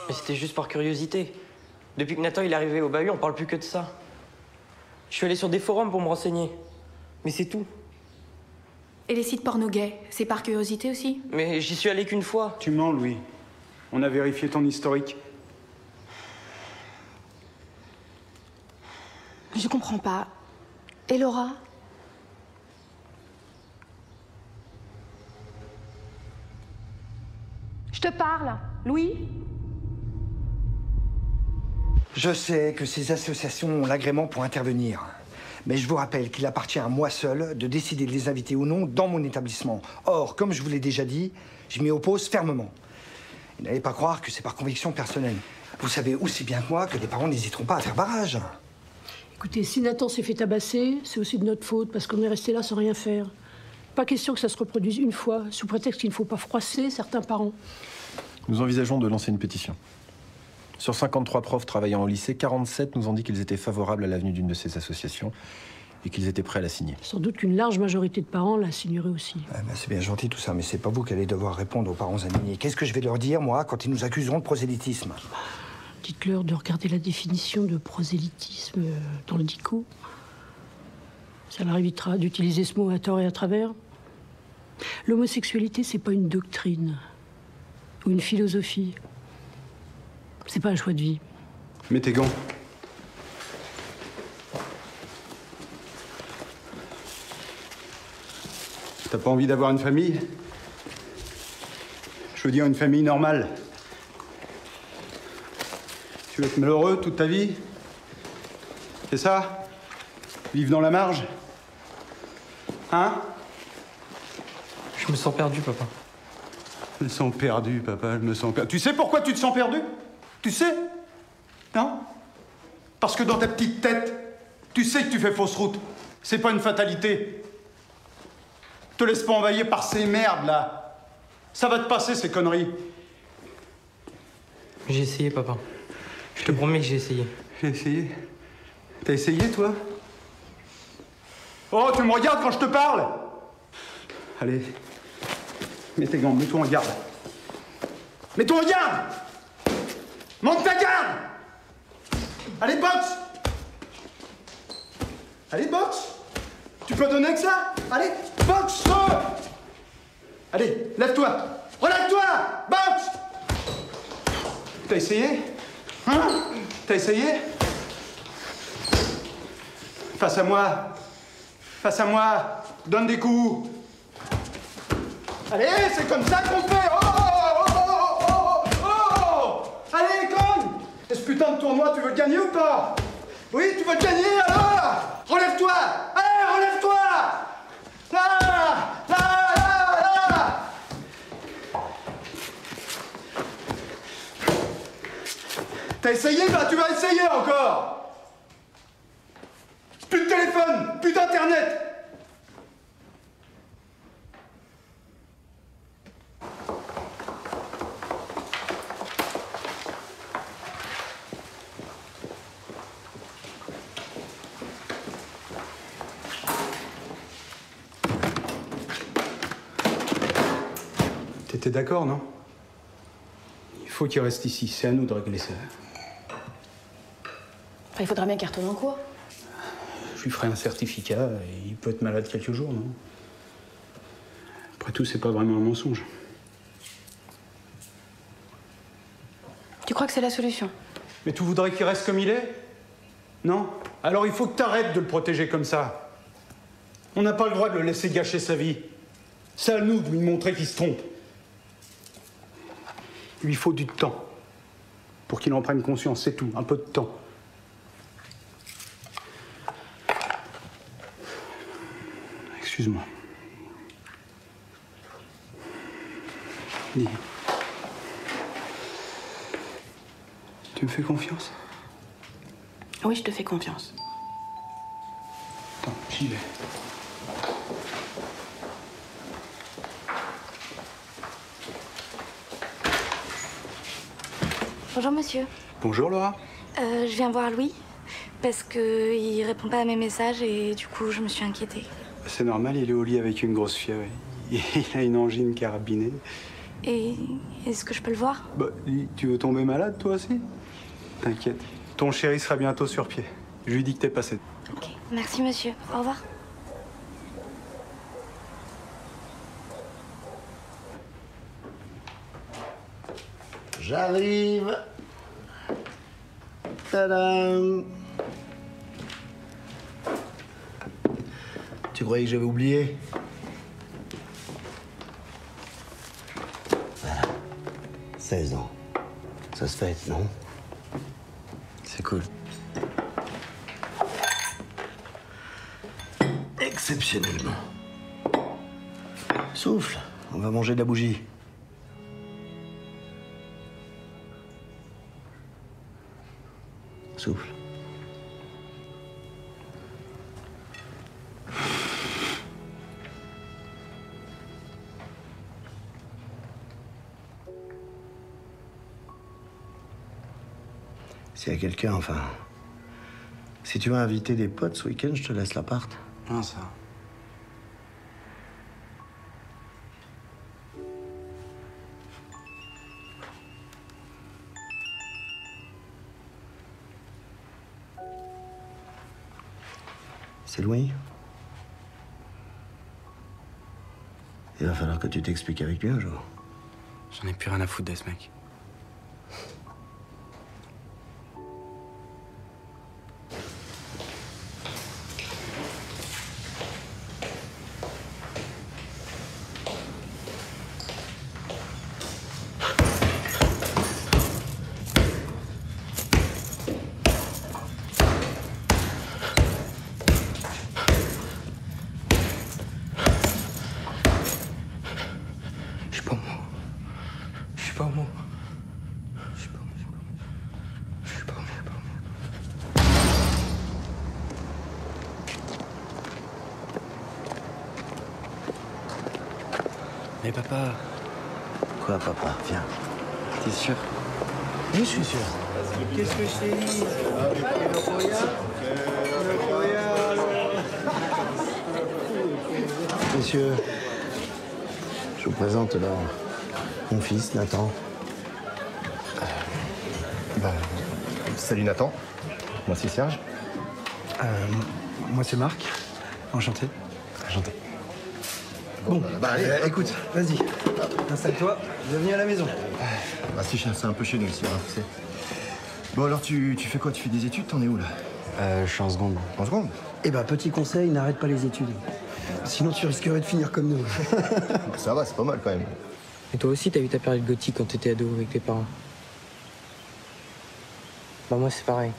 Mais c'était juste par curiosité. Depuis que Nathan il est arrivé au bahut, on parle plus que de ça. Je suis allé sur des forums pour me renseigner. Mais c'est tout. Et les sites porno gays, c'est par curiosité aussi? Mais j'y suis allé qu'une fois. Tu mens, Louis. On a vérifié ton historique. Je comprends pas. Et Laura? Je te parle, Louis? Je sais que ces associations ont l'agrément pour intervenir. Mais je vous rappelle qu'il appartient à moi seul de décider de les inviter ou non dans mon établissement. Or, comme je vous l'ai déjà dit, je m'y oppose fermement. Et n'allez pas croire que c'est par conviction personnelle. Vous savez aussi bien que moi que les parents n'hésiteront pas à faire barrage. Écoutez, si Nathan s'est fait tabasser, c'est aussi de notre faute, parce qu'on est resté là sans rien faire. Pas question que ça se reproduise une fois, sous prétexte qu'il ne faut pas froisser certains parents. Nous envisageons de lancer une pétition. Sur 53 profs travaillant au lycée, 47 nous ont dit qu'ils étaient favorables à l'avenue d'une de ces associations et qu'ils étaient prêts à la signer. Sans doute qu'une large majorité de parents la signerait aussi. C'est bien gentil tout ça, mais c'est pas vous qui allez devoir répondre aux parents indignés. Qu'est-ce que je vais leur dire, moi, quand ils nous accuseront de prosélytisme? Dites-leur de regarder la définition de prosélytisme dans le dico. Ça leur évitera d'utiliser ce mot à tort et à travers. L'homosexualité, c'est pas une doctrine ou une philosophie. C'est pas un choix de vie. Mets tes gants. T'as pas envie d'avoir une famille? Je veux dire une famille normale. Tu veux être malheureux toute ta vie? C'est ça? Vivre dans la marge? Hein? Je me sens perdu, papa. Je me sens perdu, papa, je me sens perdu. Tu sais pourquoi tu te sens perdu? Tu sais? Non? Parce que dans ta petite tête, tu sais que tu fais fausse route. C'est pas une fatalité. Te laisse pas envahir par ces merdes, là. Ça va te passer, ces conneries. J'ai essayé, papa. Je te promets que j'ai essayé. J'ai essayé? T'as essayé, toi? Oh, tu me regardes quand je te parle? Allez. Mets tes gants, mets-toi en garde. Mets-toi en garde! Monte ta garde! Allez, boxe! Allez, boxe! Tu peux donner que ça? Allez, boxe! Allez, lève-toi! Relève-toi! Boxe! T'as essayé? Hein? T'as essayé? Face à moi! Face à moi! Donne des coups! Allez, c'est comme ça qu'on fait! Allez, conne! Et ce putain de tournoi, tu veux le gagner ou pas? Oui, tu veux le gagner, alors? Relève-toi! Allez, relève-toi! Là! Là! Là! Là! T'as essayé? Bah, tu vas essayer encore! Plus de téléphone! Plus d'internet! T'es d'accord, non? Il faut qu'il reste ici. C'est à nous de régler ça. Enfin, il faudra bien qu'il retourne en cours. Je lui ferai un certificat et il peut être malade quelques jours, non? Après tout, c'est pas vraiment un mensonge. Tu crois que c'est la solution? Mais tu voudrais qu'il reste comme il est? Non? Alors il faut que t'arrêtes de le protéger comme ça. On n'a pas le droit de le laisser gâcher sa vie. C'est à nous de lui montrer qu'il se trompe. Il lui faut du temps pour qu'il en prenne conscience, c'est tout, un peu de temps. Excuse-moi. Dis. Tu me fais confiance? Oui, je te fais confiance. Attends, j'y vais. Bonjour monsieur. Bonjour Laura. Je viens voir Louis parce qu'il répond pas à mes messages et du coup je me suis inquiétée. C'est normal, il est au lit avec une grosse fièvre. Il a une angine carabinée. Et est-ce que je peux le voir? Bah, tu veux tomber malade toi aussi? T'inquiète. Ton chéri sera bientôt sur pied. Je lui dis que t'es passé. Ok, merci monsieur. Au revoir. J'arrive. Tadam. Tu croyais que j'avais oublié? Voilà. 16 ans. Ça se fête, non? C'est cool. Exceptionnellement. Souffle, on va manger de la bougie. Souffle. S'il y a quelqu'un, enfin... Si tu veux inviter des potes ce week-end, je te laisse l'appart. Non, ça. C'est Louis. Il va falloir que tu t'expliques avec lui un jour. J'en ai plus rien à foutre de ce mec. Mais papa... Quoi, papa? Viens. T'es sûr? Oui, je suis sûr. Qu'est-ce que c'est? Messieurs, je vous présente là mon fils, Nathan. Salut Nathan. Moi c'est Serge. Moi, c'est Marc. Enchanté. Enchanté. Bon, écoute, vas-y. Installe-toi. Bienvenue à la maison. Bah si, c'est un peu chez nous ici, hein, tu sais. Bon alors, tu fais quoi? Tu fais des études? T'en es où là? Je suis en seconde. En seconde? Eh ben, petit conseil, n'arrête pas les études. Sinon, tu risquerais de finir comme nous. Ça va, c'est pas mal quand même. Et toi aussi, t'as eu ta période gothique quand t'étais ado avec tes parents? Bah moi, c'est pareil.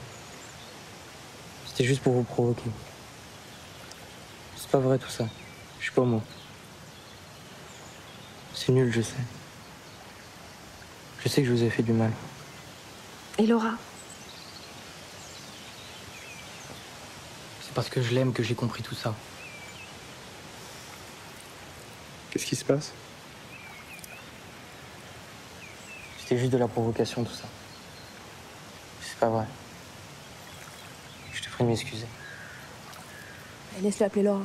C'était juste pour vous provoquer. C'est pas vrai tout ça. Je suis pas moi. C'est nul, je sais. Je sais que je vous ai fait du mal. Et Laura? C'est parce que je l'aime que j'ai compris tout ça. Qu'est-ce qui se passe? C'était juste de la provocation, tout ça. C'est pas vrai. Je te prie de m'excuser. Laisse-le appeler Laura.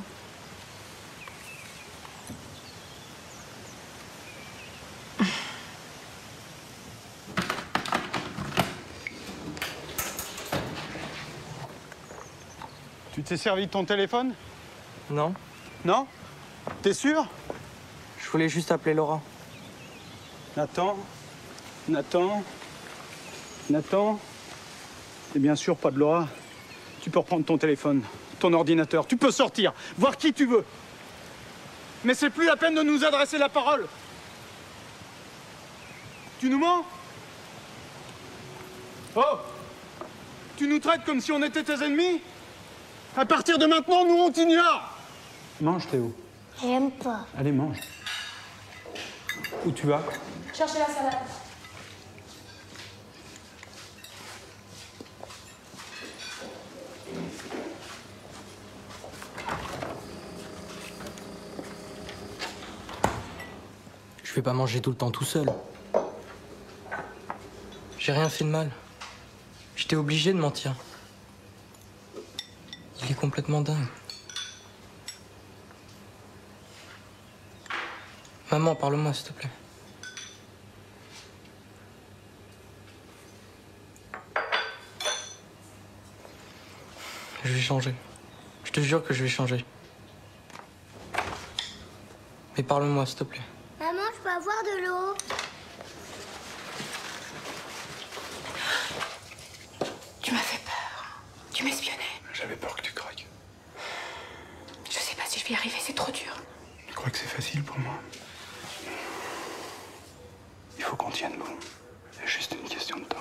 Tu t'es servi de ton téléphone? Non. Non? T'es sûr? Je voulais juste appeler Laura. Nathan? Nathan? Nathan? Et bien sûr, pas de Laura. Tu peux reprendre ton téléphone, ton ordinateur. Tu peux sortir, voir qui tu veux. Mais c'est plus la peine de nous adresser la parole. Tu nous mens? Oh! Tu nous traites comme si on était tes ennemis? À partir de maintenant, nous, on t'ignore! Mange, Théo. J'aime pas. Allez, mange. Où tu vas? Cherchez la salade. Je vais pas manger tout le temps tout seul. J'ai rien fait de mal. J'étais obligé de mentir. Il est complètement dingue. Maman, parle-moi, s'il te plaît. Je vais changer. Je te jure que je vais changer. Mais parle-moi, s'il te plaît. Maman, je peux avoir de l'eau? Tu m'as fait peur. Tu m'espionnais. J'avais peur que tu craques. Je sais pas si je vais y arriver, c'est trop dur. Tu crois que c'est facile pour moi? Il faut qu'on tienne bon. C'est juste une question de temps.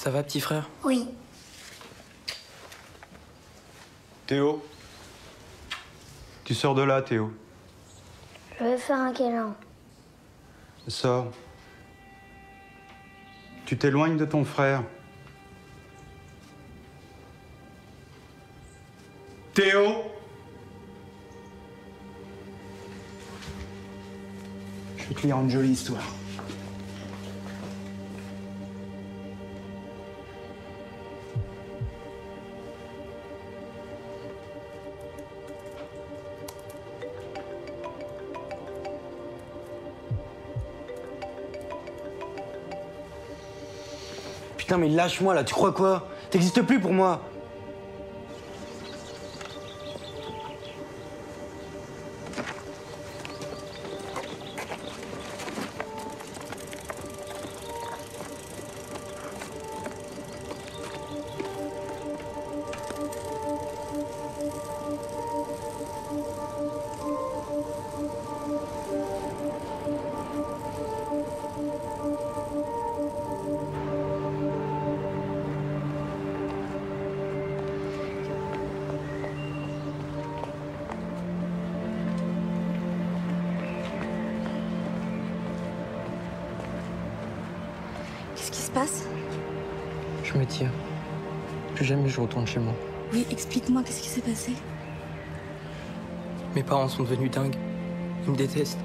Ça va, petit frère? Oui. Théo? Tu sors de là, Théo. Je vais faire un câlin. Sors. Tu t'éloignes de ton frère. Théo? Je vais te lire une jolie histoire. Putain, mais lâche-moi là, tu crois quoi? T'existes plus pour moi. Qu'est-ce qui se passe? Je me tire. Plus jamais je retourne chez moi. Oui, explique-moi, qu'est-ce qui s'est passé? Mes parents sont devenus dingues. Ils me détestent.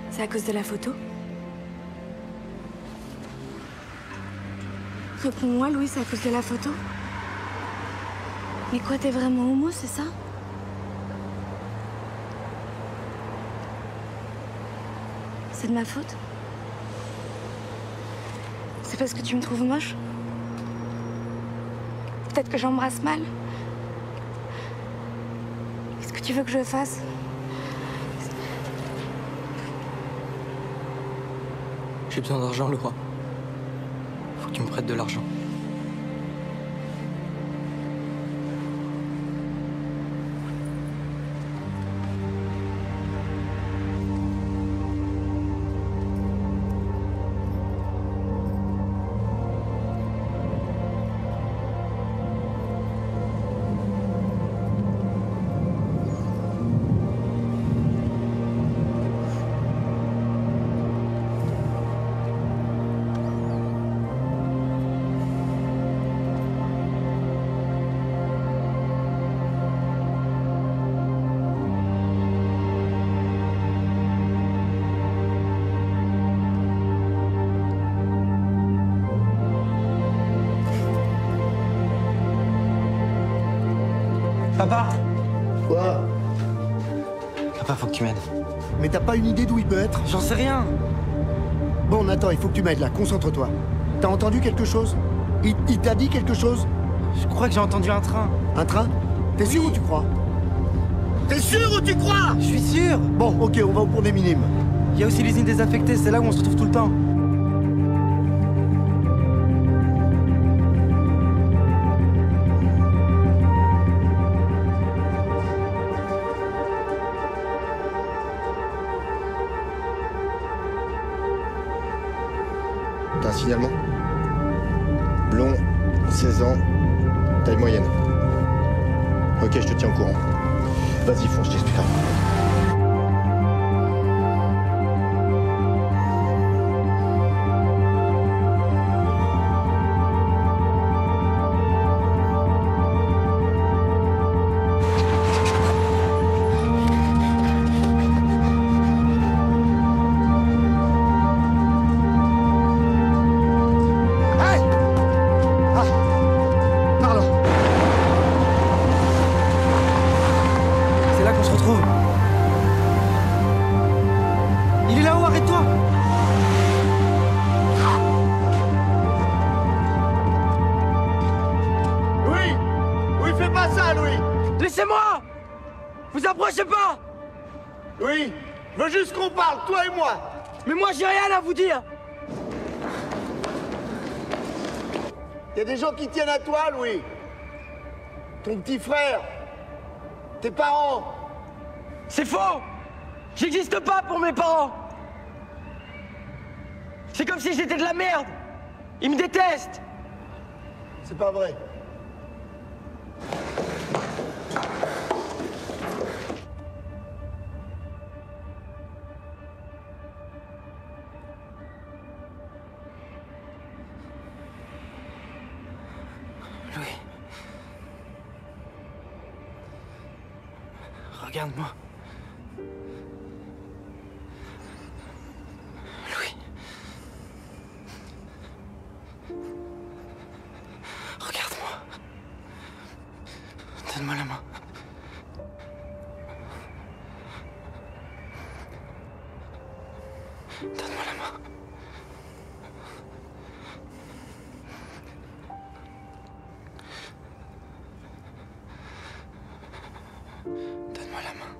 C'est à cause de la photo? Réponds-moi, Louis, c'est à cause de la photo? Mais quoi, t'es vraiment homo, c'est ça? C'est de ma faute? C'est parce que tu me trouves moche? Peut-être que j'embrasse mal? Qu'est-ce que tu veux que je fasse? J'ai besoin d'argent, Laura. Faut que tu me prêtes de l'argent. Papa! Quoi? Papa, faut que tu m'aides. Mais t'as pas une idée d'où il peut être? J'en sais rien! Bon, Nathan, il faut que tu m'aides là, concentre-toi. T'as entendu quelque chose? Il t'a dit quelque chose? Je crois que j'ai entendu un train. Un train? T'es sûr ou tu crois? T'es sûr ou tu crois? Je suis sûr! Bon, ok, on va au pont des Minimes. Il y a aussi l'usine désaffectée, c'est là où on se retrouve tout le temps. T'as un signalement? Blond, 16 ans, taille moyenne. Ok, je te tiens au courant. Vas-y, fonce, je t'expliquerai. Laissez-moi! Vous approchez pas! Oui, je veux juste qu'on parle, toi et moi! Mais moi, j'ai rien à vous dire! Il y a des gens qui tiennent à toi, Louis. Ton petit frère. Tes parents. C'est faux! J'existe pas pour mes parents! C'est comme si j'étais de la merde! Ils me détestent! C'est pas vrai. Louis. Regarde-moi. Louis. Regarde-moi. Donne-moi la main. Donne-moi la main. Donne-moi la main.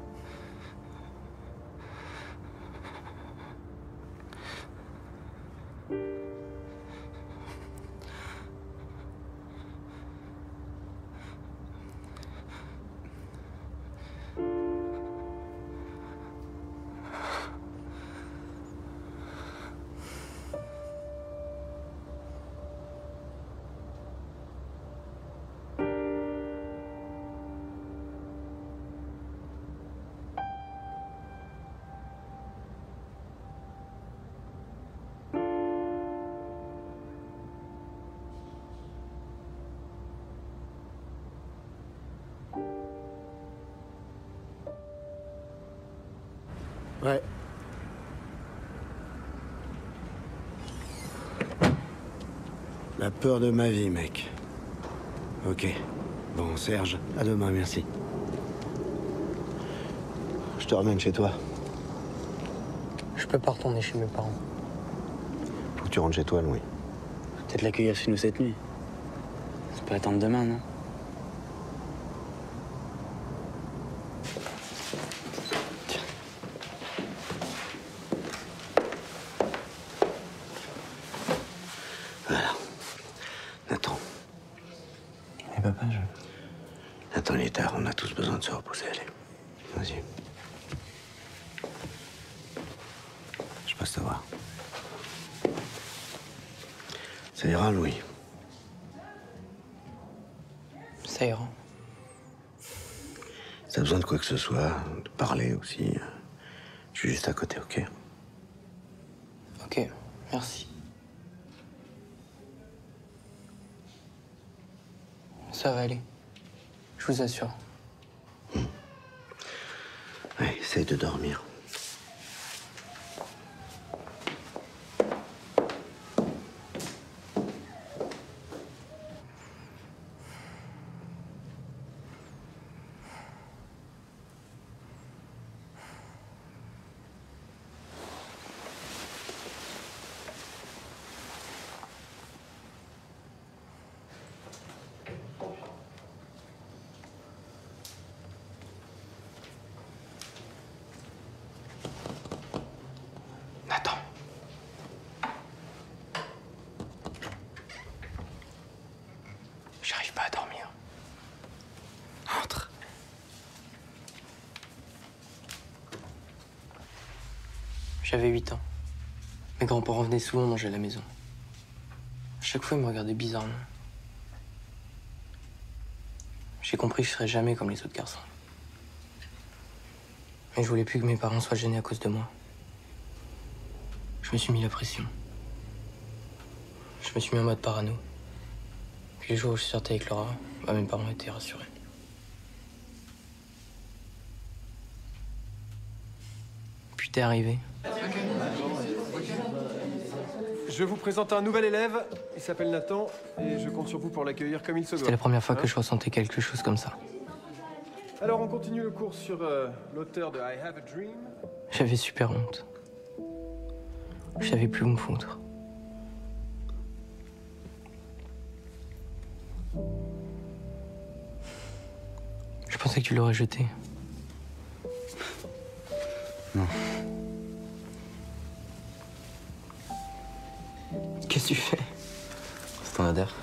Ouais. La peur de ma vie, mec. Ok. Bon, Serge, à demain, merci. Je te ramène chez toi. Je peux pas retourner chez mes parents. Faut que tu rentres chez toi, Louis. Peut-être l'accueillir chez nous cette nuit. Ça peut attendre demain, non? Voilà. Nathan. Et papa, Nathan, il est tard, on a tous besoin de se reposer, allez. Vas-y. Je passe te voir. Ça ira, Louis. Ça ira. Si t'as besoin de quoi que ce soit, de parler aussi, je suis juste à côté, ok? Ok, merci. Ça va aller. Je vous assure. Ouais, essaye de dormir. Nathan. J'arrive pas à dormir. Entre. J'avais 8 ans. Mes grands-parents venaient souvent manger à la maison. À chaque fois, ils me regardaient bizarrement. J'ai compris que je serais jamais comme les autres garçons. Mais je voulais plus que mes parents soient gênés à cause de moi. Je me suis mis la pression. Je me suis mis en mode parano. Puis les jours où je sortais avec Laura, mes parents étaient rassurés. Puis t'es arrivé. Je vous présente un nouvel élève. Il s'appelle Nathan et je compte sur vous pour l'accueillir comme il se doit. C'était la première fois que je ressentais quelque chose comme ça. Alors, on continue le cours sur l'auteur de I Have a Dream. J'avais super honte. Je savais plus où me foutre. Je pensais que tu l'aurais jeté. Non. Qu'est-ce que tu fais? C'est ton adhère.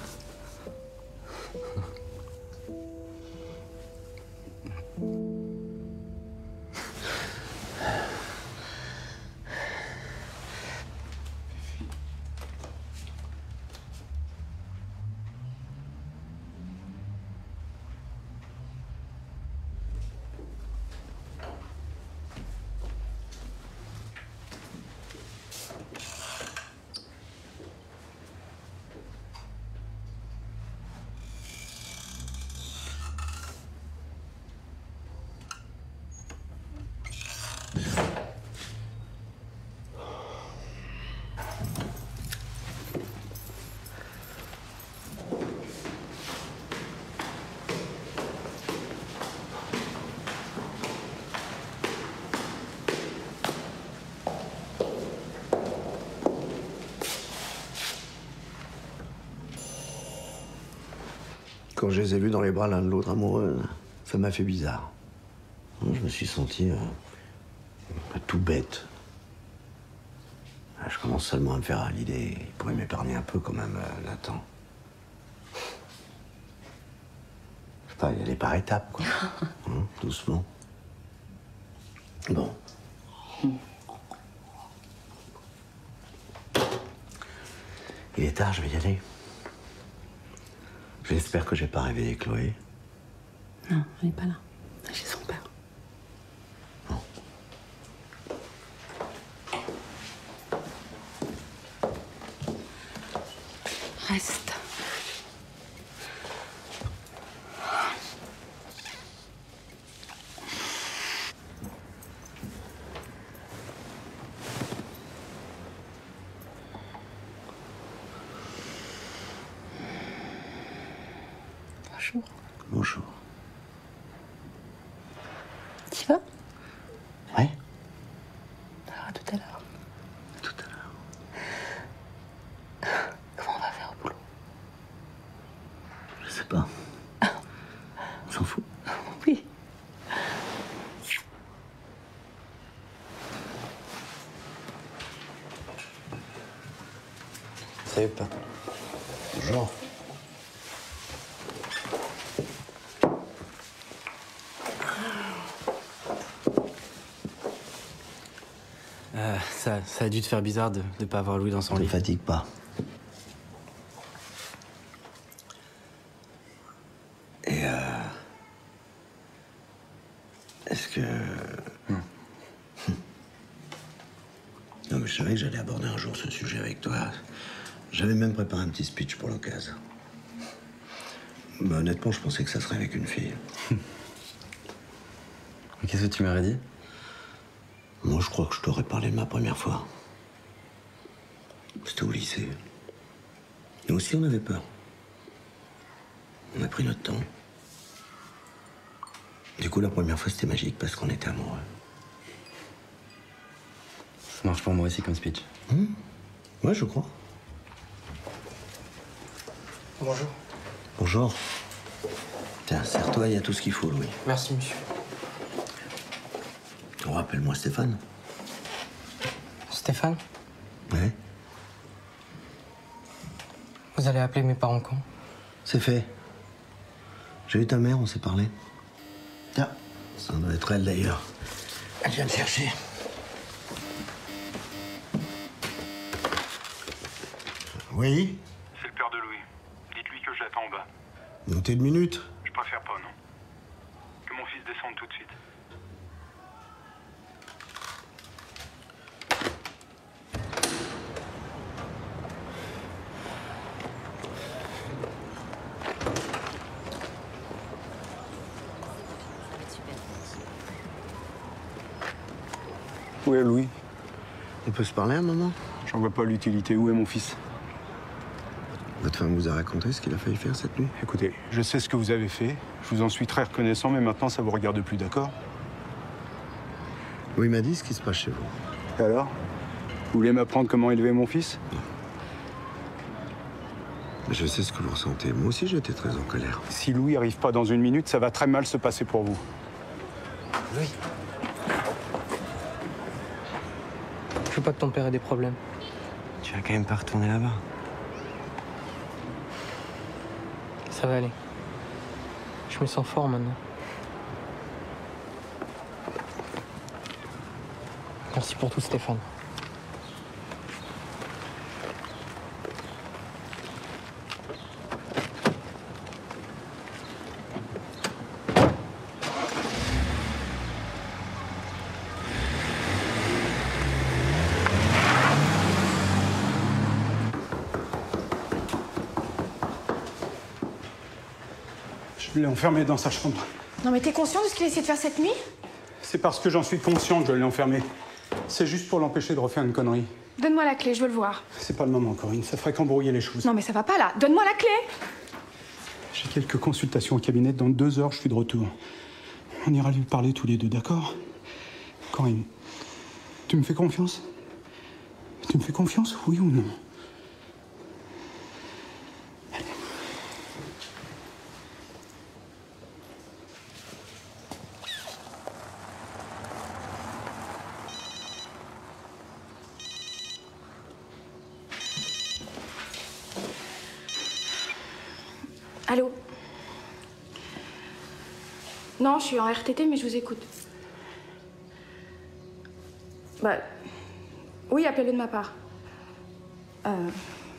Quand je les ai vus dans les bras l'un de l'autre amoureux, ça m'a fait bizarre. Je me suis senti tout bête. Je commence seulement à me faire à l'idée. Il pourrait m'épargner un peu quand même, Nathan. Je sais pas, y aller par étapes, quoi. Doucement. Bon. Il est tard, je vais y aller. J'espère que j'ai pas réveillé Chloé. Non, elle n'est pas là. Chez son père. Non. Reste. Bonjour. Bonjour. Tu vas? Oui. À tout à l'heure. Tout à l'heure. Comment on va faire au boulot? Je sais pas. On s'en fout. Oui. Salut, pas. Bonjour. Ça a dû te faire bizarre de ne pas avoir Louis dans son lit. Ne te fatigue pas. Et est-ce que... Non, mais je savais que j'allais aborder un jour ce sujet avec toi. J'avais même préparé un petit speech pour l'occasion. Mais honnêtement, je pensais que ça serait avec une fille. Qu'est-ce que tu m'aurais dit? Moi, je crois que je t'aurais parlé de ma première fois. C'était au lycée. Nous aussi, on avait peur. On a pris notre temps. Du coup, la première fois, c'était magique parce qu'on était amoureux. Ça marche pour moi aussi comme speech. Ouais, je crois. Bonjour. Bonjour. Tiens, serre-toi, il y a tout ce qu'il faut, Louis. Merci, monsieur. Oh, rappelle-moi Stéphane. Stéphane, Ouais, vous allez appeler mes parents quand? c'est fait. J'ai eu ta mère, on s'est parlé. Tiens, ça doit être elle d'ailleurs. Elle vient me chercher. Oui? C'est le père de Louis. Dites-lui que je l'attends en bas. Montez une minute. Je préfère pas, non. Que mon fils descende tout de suite. Où est Louis? On peut se parler un moment? J'en vois pas l'utilité. Où est mon fils? Votre femme vous a raconté ce qu'il a failli faire cette nuit? Écoutez, je sais ce que vous avez fait. Je vous en suis très reconnaissant, mais maintenant, ça vous regarde plus, d'accord? Louis m'a dit ce qui se passe chez vous. Et alors? Vous voulez m'apprendre comment élever mon fils? Mais je sais ce que vous ressentez. Moi aussi, j'étais très en colère. Si Louis arrive pas dans une minute, ça va très mal se passer pour vous. Louis. Je veux pas que ton père ait des problèmes. Tu vas quand même pas retourner là-bas. Ça va aller. Je me sens fort maintenant. Merci pour tout, Stéphane. Je l'ai enfermé dans sa chambre. Non mais t'es conscient de ce qu'il a essayé de faire cette nuit? C'est parce que j'en suis conscient que je l'ai enfermé. C'est juste pour l'empêcher de refaire une connerie. Donne-moi la clé, je veux le voir. C'est pas le moment, Corinne. Ça ferait qu'embrouiller les choses. Non mais ça va pas là. Donne-moi la clé. J'ai quelques consultations au cabinet. Dans 2 heures, je suis de retour. On ira lui parler tous les deux, d'accord? Corinne, tu me fais confiance? Tu me fais confiance, oui ou non? Allô? Non, je suis en RTT, mais je vous écoute. Bah... Oui, appelez-le de ma part.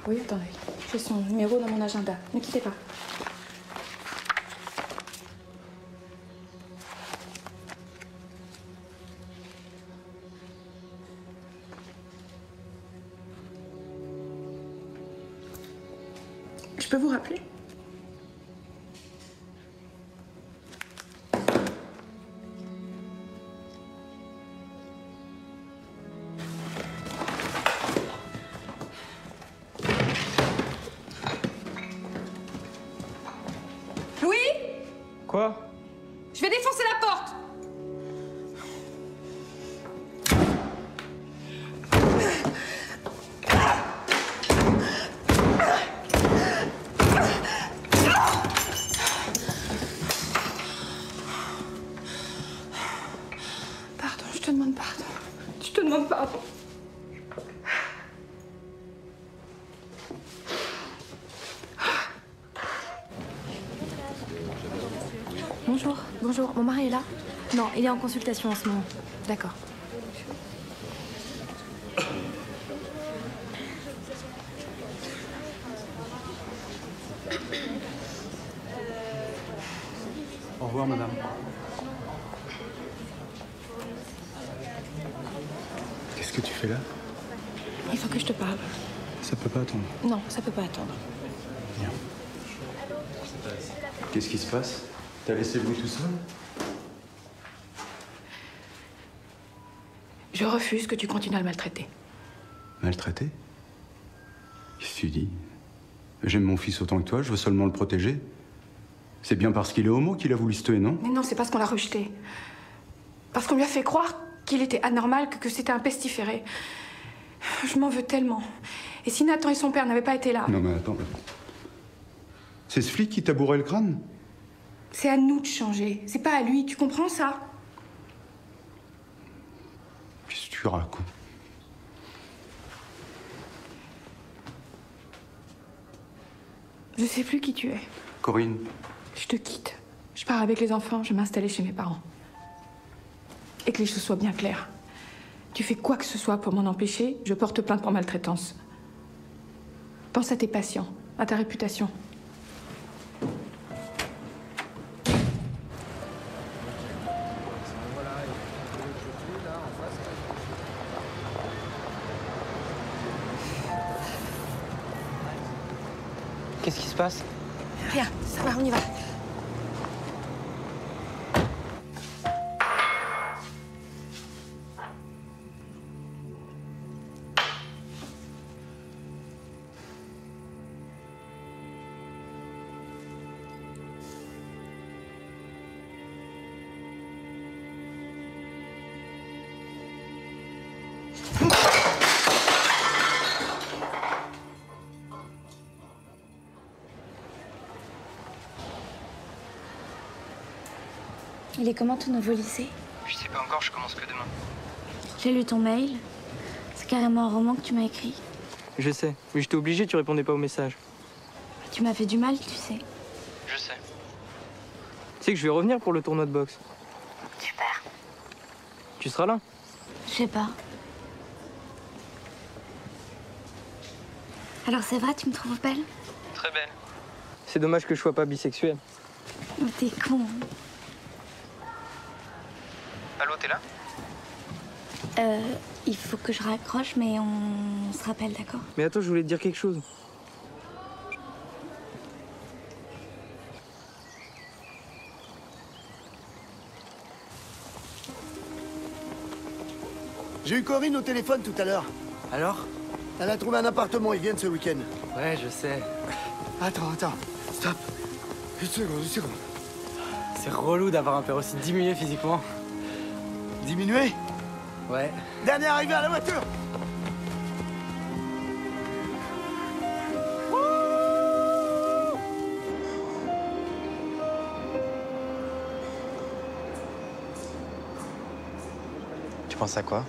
Oui, attendez. J'ai son numéro dans mon agenda. Ne quittez pas. Je peux vous rappeler? Louis? Quoi? Je vais défoncer la porte! Pardon, je te demande pardon. Je te demande pardon. Bonjour, bonjour. Mon mari est là? Non, il est en consultation en ce moment. D'accord. Au revoir, madame. Qu'est-ce que tu fais là? Il faut que je te parle. Ça peut pas attendre. Non, ça peut pas attendre. Viens. Qu'est-ce qui se passe? T'as laissé Louis tout seul? Je refuse que tu continues à le maltraiter. Maltraité? Qu'est-ce que tu dis? J'aime mon fils autant que toi, je veux seulement le protéger. C'est bien parce qu'il est homo qu'il a voulu se tuer, non? Mais non, c'est parce qu'on l'a rejeté. Parce qu'on lui a fait croire qu'il était anormal, que c'était un pestiféré. Je m'en veux tellement. Et si Nathan et son père n'avaient pas été là... Non mais attends. C'est ce flic qui t'a bourré le crâne? C'est à nous de changer. C'est pas à lui, tu comprends ça? Qu'est-ce que tu racontes? Je sais plus qui tu es. Corinne. Je te quitte. Je pars avec les enfants, je vais m'installer chez mes parents. Et que les choses soient bien claires. Tu fais quoi que ce soit pour m'en empêcher, je porte plainte pour maltraitance. Pense à tes patients, à ta réputation. Qu'est-ce qui se passe? Rien, ça va, on y va. Il est comment ton nouveau lycée? Je sais pas encore, je commence que demain. J'ai lu ton mail. C'est carrément un roman que tu m'as écrit. Je sais, mais j'étais obligé, tu répondais pas au message. Tu m'as fait du mal, tu sais. Je sais. Tu sais que je vais revenir pour le tournoi de boxe. Super. Tu seras là? Je sais pas. Alors c'est vrai, tu me trouves belle? Très belle. C'est dommage que je sois pas bisexuel. Oh, t'es con. Allô, t'es là? Il faut que je raccroche, mais on se rappelle, d'accord? Mais attends, je voulais te dire quelque chose. J'ai eu Corinne au téléphone tout à l'heure. Alors? Elle a trouvé un appartement, ils viennent ce week-end. Ouais, je sais. Attends, stop. Une seconde. C'est relou d'avoir un père aussi diminué physiquement. Diminué? Ouais. Dernier arrivé à la voiture. Tu penses à quoi?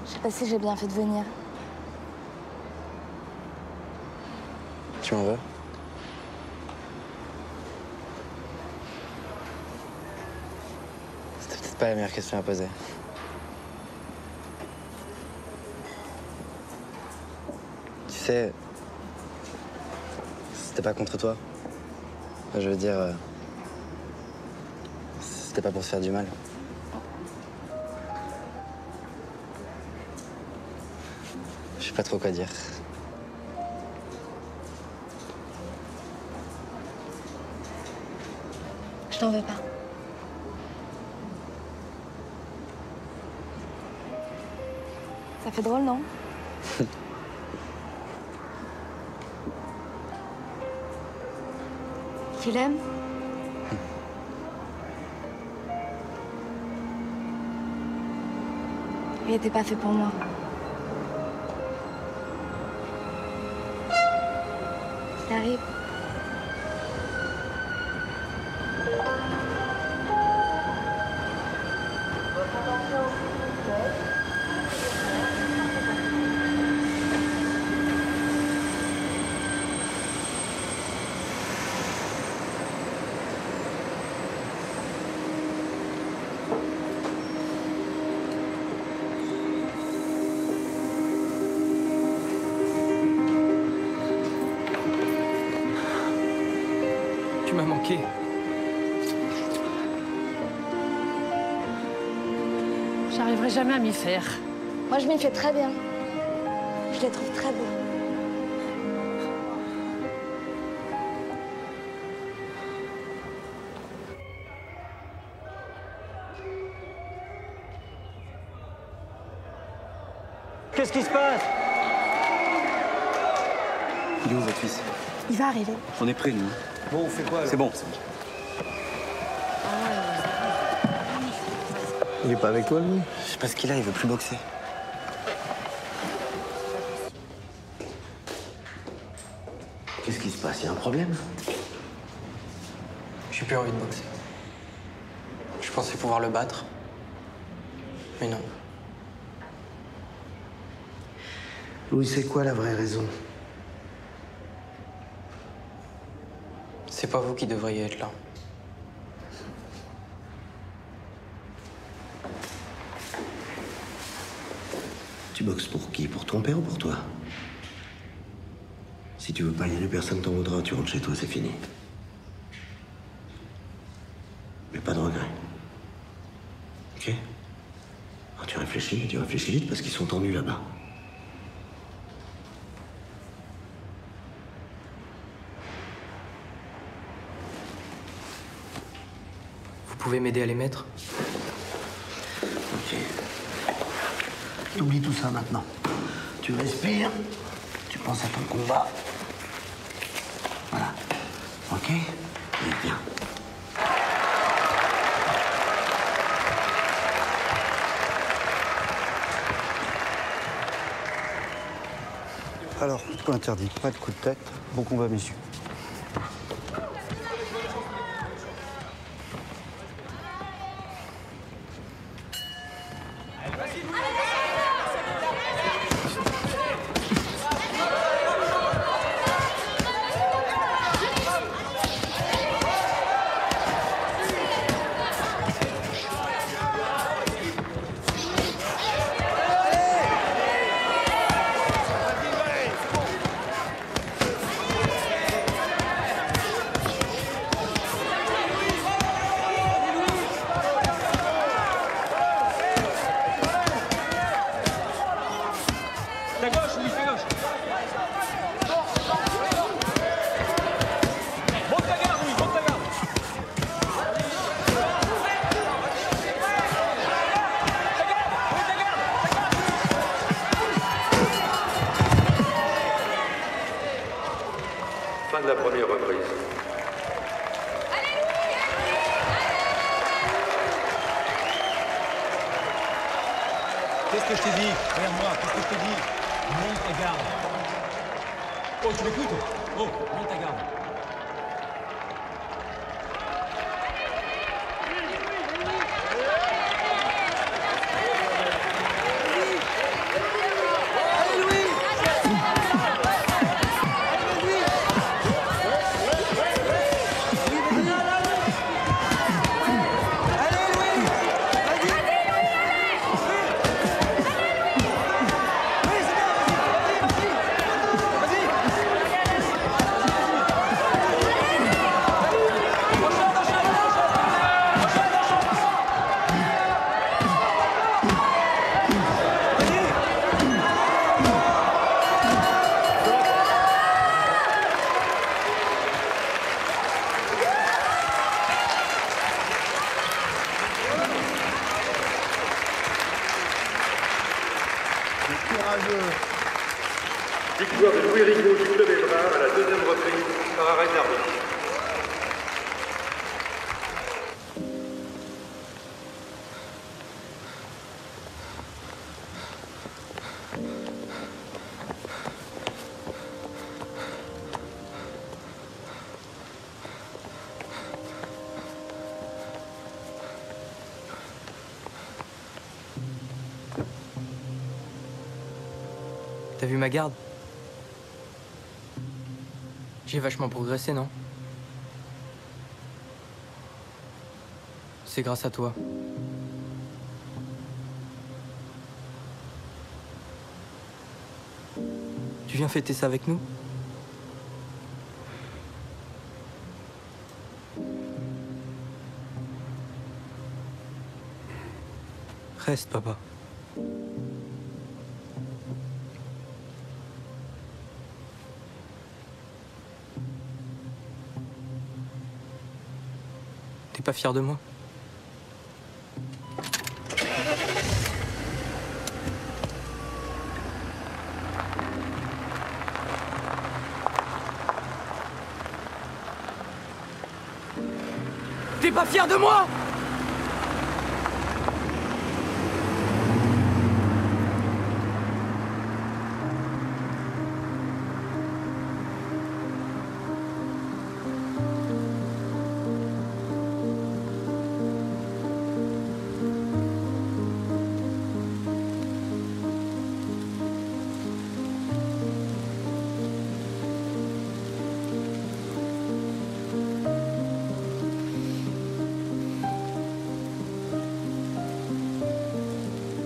Je sais pas si j'ai bien fait de venir. Tu m'en veux? pas la meilleure question à poser. Tu sais, c'était pas contre toi. Je veux dire, c'était pas pour se faire du mal. Je sais pas trop quoi dire. Je t'en veux pas. Ça fait drôle, non? Tu l'aimes? Il était pas fait pour moi. Il arrive. Tu m'as manqué. J'arriverai jamais à m'y faire. Moi, je m'y fais très bien. Je les trouve très beaux. Qu'est-ce qui se passe? Il est où, votre fils? Il va arriver. On est prêts, nous. Bon, on fait quoi, alors? C'est bon. Il est pas avec toi, lui? Je sais pas ce qu'il a, il veut plus boxer. Qu'est-ce qui se passe? Il y a un problème? J'ai plus envie de boxer. Je pensais pouvoir le battre. Mais non. Louis, c'est quoi la vraie raison? C'est pas vous qui devriez être là. Tu boxes pour qui? Pour ton père ou pour toi? Si tu veux pas y aller, personne t'en voudra. Tu rentres chez toi, c'est fini. Mais pas de regret. Ok? Alors tu réfléchis vite parce qu'ils sont tendus là-bas. Vous pouvez m'aider à les mettre? Ok. T'oublies tout ça maintenant. Tu respires, tu penses à ton combat. Voilà. Ok? Allez, viens. Alors, pas interdit, pas de coup de tête. Bon combat, messieurs. Ta gauche, Louis, ta gauche. Monte ta garde, Louis, monte ta garde. Fin de la première reprise. Qu'est-ce que je t'ai dit? Regarde-moi, qu'est-ce que je t'ai dit? Monte ta garde. Oh, tu m'écoutes? Oh, monte ta garde. Allez, Louis! Moineau du Club Ébrard à la deuxième reprise par arrêt d'arbitre. T'as vu ma garde? J'ai vachement progressé, non? C'est grâce à toi. Tu viens fêter ça avec nous? Reste, papa. T'es pas fier de moi? T'es pas fier de moi?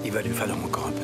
Il va lui falloir encore un peu.